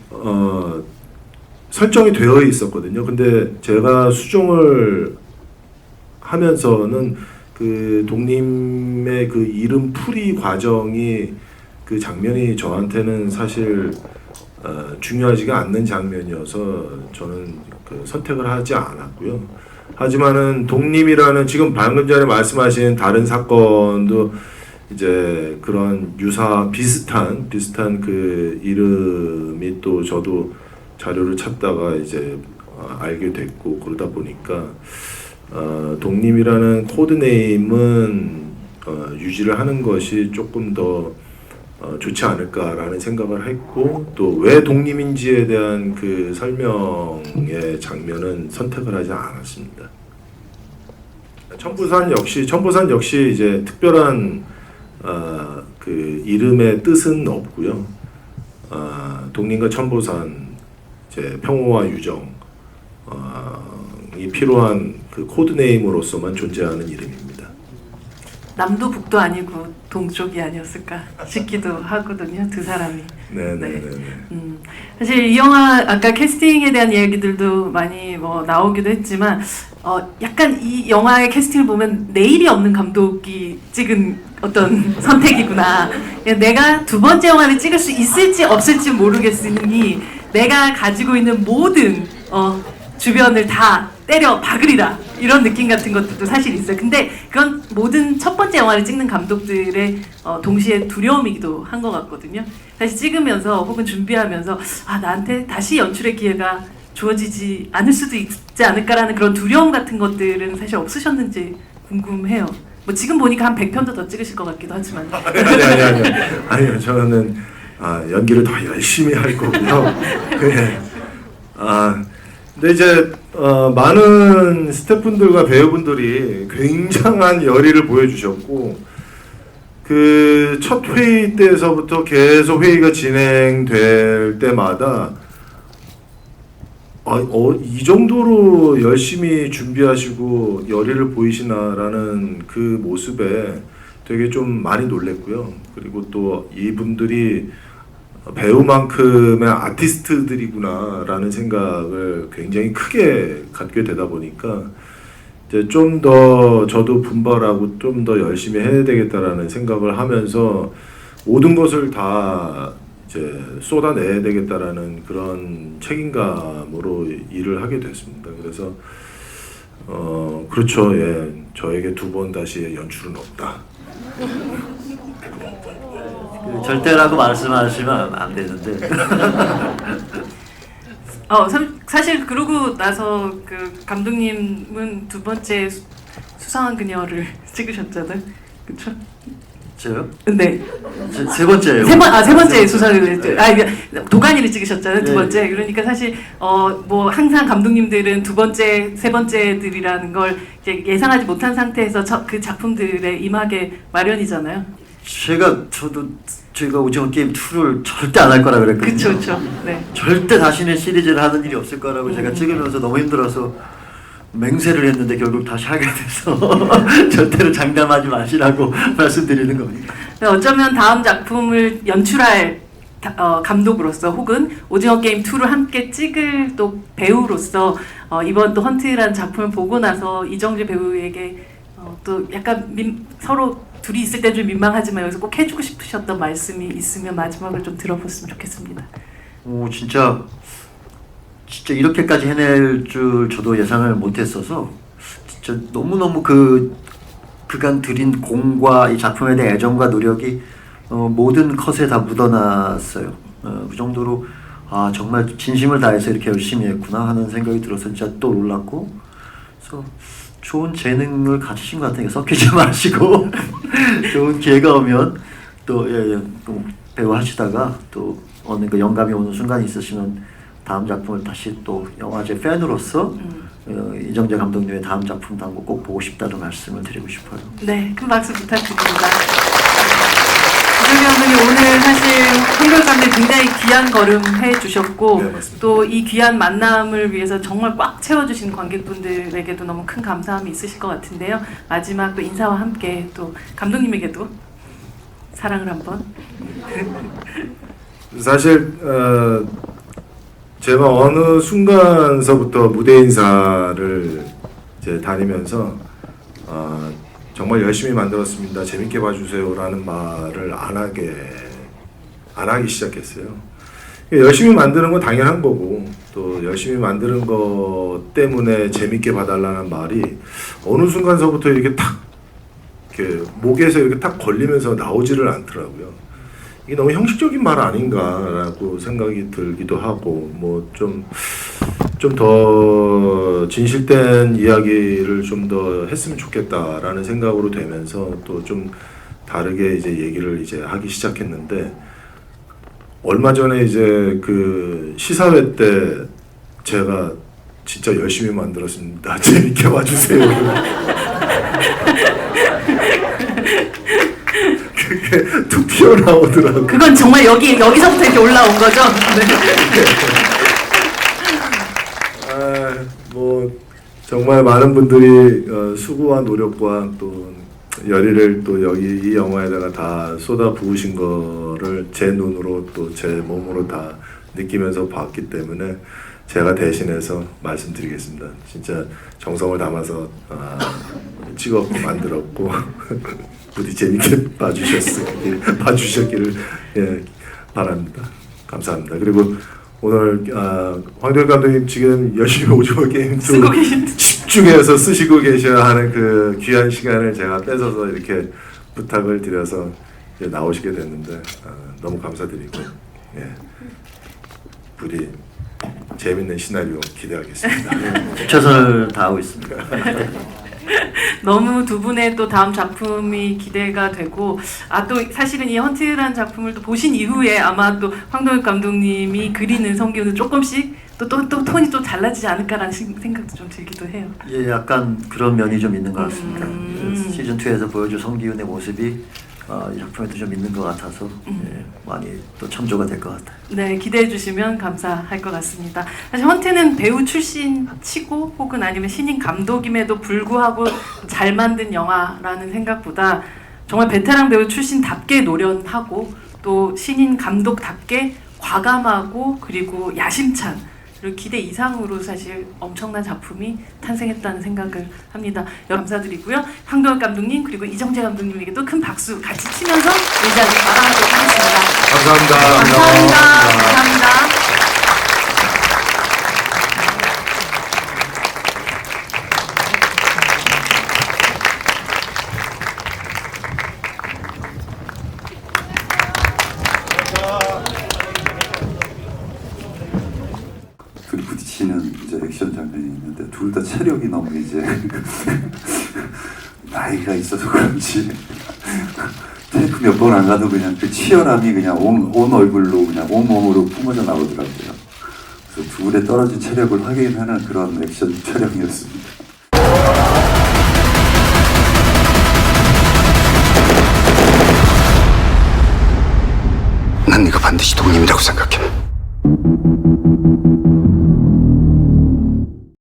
S1: 설정이 되어 있었거든요. 근데 제가 수정을 하면서는 그 독림의 그 이름 풀이 과정이 그 장면이 저한테는 사실 중요하지가 않는 장면이어서 저는 그 선택을 하지 않았고요. 하지만은 독림이라는 지금 방금 전에 말씀하신 다른 사건도 이제 그런 비슷한 그 이름이 또 저도 자료를 찾다가 이제 알게 됐고 그러다 보니까 독림이라는 코드네임은 유지를 하는 것이 조금 더 좋지 않을까라는 생각을 했고 또 왜 독림인지에 대한 그 설명의 장면은 선택을 하지 않았습니다. 천보산 역시 이제 특별한 그 이름의 뜻은 없고요. 독림과 천보산 이제 평화와 유정 이 필요한 그 코드네임으로서만 존재하는 이름입니다.
S2: 남도 북도 아니고 동쪽이 아니었을까 싶기도 하거든요. 두 사람이.
S1: 네네네.
S2: 사실 이 영화 아까 캐스팅에 대한 이야기들도 많이 뭐 나오기도 했지만 약간 이 영화의 캐스팅을 보면 내일이 없는 감독이 찍은 어떤 선택이구나. 내가 두 번째 영화를 찍을 수 있을지 없을지 모르겠으니 내가 가지고 있는 모든 주변을 다 때려 박으리라 이런 느낌 같은 것들도 사실 있어요. 근데 그건 모든 첫 번째 영화를 찍는 감독들의 동시에 두려움이기도 한 것 같거든요. 사실 찍으면서 혹은 준비하면서 나한테 다시 연출의 기회가 주어지지 않을 수도 있지 않을까라는 그런 두려움 같은 것들은 사실 없으셨는지 궁금해요. 뭐 지금 보니까 한 100편도 더 찍으실 것 같기도 하지만.
S1: 아니요. 저는 연기를 더 열심히 할 거고요. 네. 근데 이제 많은 스태프분들과 배우분들이 굉장한 열의를 보여주셨고 그 첫 회의 때서부터 계속 회의가 진행될 때마다 이 정도로 열심히 준비하시고 열의를 보이시나라는 그 모습에 되게 좀 많이 놀랬고요. 그리고 또 이분들이 배우만큼의 아티스트들이구나라는 생각을 굉장히 크게 갖게 되다 보니까 이제 좀 더 저도 분발하고 좀 더 열심히 해야 되겠다라는 생각을 하면서 모든 것을 다 이제 쏟아내야 되겠다라는 그런 책임감으로 일을 하게 됐습니다. 그래서 그렇죠. 예, 저에게 두 번 다시 연출은 없다.
S3: 절대라고 말씀하시면 안 되는데
S2: 사실 그러고 나서 그 감독님은 두 번째 수상한 그녀를 찍으셨잖아요. 그렇죠?
S3: 저요?
S2: 네.
S3: 세 번째예요.
S2: 세 번째 수상을 도가니를 찍으셨잖아요. 두 번째. 그러니까 사실 뭐 항상 감독님들은 두 번째, 세 번째들이라는 걸 이제 예상하지 못한 상태에서 그 작품들에 임하게 마련이잖아요.
S3: 저희가 오징어 게임 2를 절대 안 할 거라 그랬거든요.
S2: 그렇죠. 네.
S3: 절대 다시는 시리즈를 하는 일이 없을 거라고 제가 찍으면서 너무 힘들어서 맹세를 했는데 결국 다시 하게 돼서 절대로 장담하지 마시라고 말씀드리는 겁니다.
S2: 어쩌면 다음 작품을 연출할 감독으로서 혹은 오징어 게임 2를 함께 찍을 또 배우로서 이번 또 헌트라는 작품을 보고 나서 이정재 배우에게 또 약간 서로 둘이 있을 때 좀 민망하지만 여기서 꼭 해주고 싶으셨던 말씀이 있으면 마지막으로 좀 들어봤으면 좋겠습니다.
S3: 진짜 이렇게까지 해낼 줄 저도 예상을 못했어서 진짜 너무너무 그간 들인 공과 이 작품에 대한 애정과 노력이 모든 컷에 다 묻어났어요. 그 정도로 정말 진심을 다해서 이렇게 열심히 했구나 하는 생각이 들어서 진짜 또 놀랐고, 그래서 좋은 재능을 가지신 것 같으니까 섞이지 마시고 좋은 기회가 오면 또 또 배우 하시다가 또 어느 그 영감이 오는 순간이 있으시면 다음 작품을 다시 또 영화제 팬으로서 이정재 감독님의 다음 작품도 한번 꼭 보고 싶다는 말씀을 드리고 싶어요.
S2: 네, 큰 박수 부탁드립니다. 이정재 감독님 오늘 사실 한결감에 굉장히 귀한 걸음 해주셨고
S1: 네, 맞습니다.
S2: 또 이 귀한 만남을 위해서 정말 꽉 채워주신 관객분들에게도 너무 큰 감사함이 있으실 것 같은데요. 마지막 또 인사와 함께 또 감독님에게도 사랑을 한번.
S1: 사실 제가 어느 순간서부터 무대 인사를 이제 다니면서 정말 열심히 만들었습니다. 재밌게 봐주세요라는 말을 안 하기 시작했어요. 열심히 만드는 건 당연한 거고 또 열심히 만드는 것 때문에 재밌게 봐달라는 말이 어느 순간서부터 이렇게 목에서 이렇게 탁 걸리면서 나오지를 않더라고요. 이게 너무 형식적인 말 아닌가라고 생각이 들기도 하고 뭐 좀 더 진실된 이야기를 좀 더 했으면 좋겠다라는 생각으로 되면서 또 좀 다르게 이제 얘기를 이제 하기 시작했는데, 얼마 전에 이제 그 시사회 때 제가 진짜 열심히 만들었습니다. 재밌게 봐주세요. 그게 툭 튀어나오더라고요.
S2: 그건 정말 여기서부터 이렇게 올라온 거죠? 네.
S1: 뭐 정말 많은 분들이 수고와 노력과 또 열의를 또 여기 이 영화에다가 다 쏟아 부으신 거를 제 눈으로 또 제 몸으로 다 느끼면서 봤기 때문에 제가 대신해서 말씀드리겠습니다. 진짜 정성을 담아서 찍었고 만들었고 부디 재밌게 봐주셨기를 바랍니다. 감사합니다. 그리고 오늘 황도현 감독님 지금 열심히 오징어 게임 집중해서 쓰시고 계셔야 하는 그 귀한 시간을 제가 뺏어서 이렇게 부탁을 드려서 이제 나오시게 됐는데 너무 감사드리고 부디 재밌는 시나리오 기대하겠습니다.
S3: 최선을 다하고 있습니다.
S2: 너무 두 분의 또 다음 작품이 기대가 되고 또 사실은 이 헌트라는 작품을 또 보신 이후에 아마 또 황도현 감독님이 그리는 성기훈은 조금씩 또 톤이 또 달라지지 않을까라는 생각도 좀 들기도 해요.
S3: 예, 약간 그런 면이 좀 있는 것 같습니다. 시즌 2에서 보여줄 성기훈의 모습이 이 작품에도 좀 있는 것 같아서 많이 또 참조가 될 것 같아요.
S2: 네, 기대해 주시면 감사할 것 같습니다. 사실 헌트는 배우 출신 치고 혹은 아니면 신인 감독임에도 불구하고 잘 만든 영화라는 생각보다 정말 베테랑 배우 출신답게 노련하고 또 신인 감독답게 과감하고 그리고 야심찬 그리고 기대 이상으로 사실 엄청난 작품이 탄생했다는 생각을 합니다. 감사드리고요. 황도현 감독님 그리고 이정재 감독님에게도 큰 박수 같이 치면서 의자를 마감하도록 하겠습니다.
S1: 감사합니다.
S2: 감사합니다.
S10: 체력이 너무 이제 나이가 있어서 그런지 테이프 몇 번 안 가도 그냥 그 치열함이 그냥 온 얼굴로 그냥 온 몸으로 뿜어져 나오더라고요. 그래서 둘의 떨어진 체력을 확인하는 그런 액션 촬영이었습니다.
S11: 난 네가 반드시 동님이라고 생각해.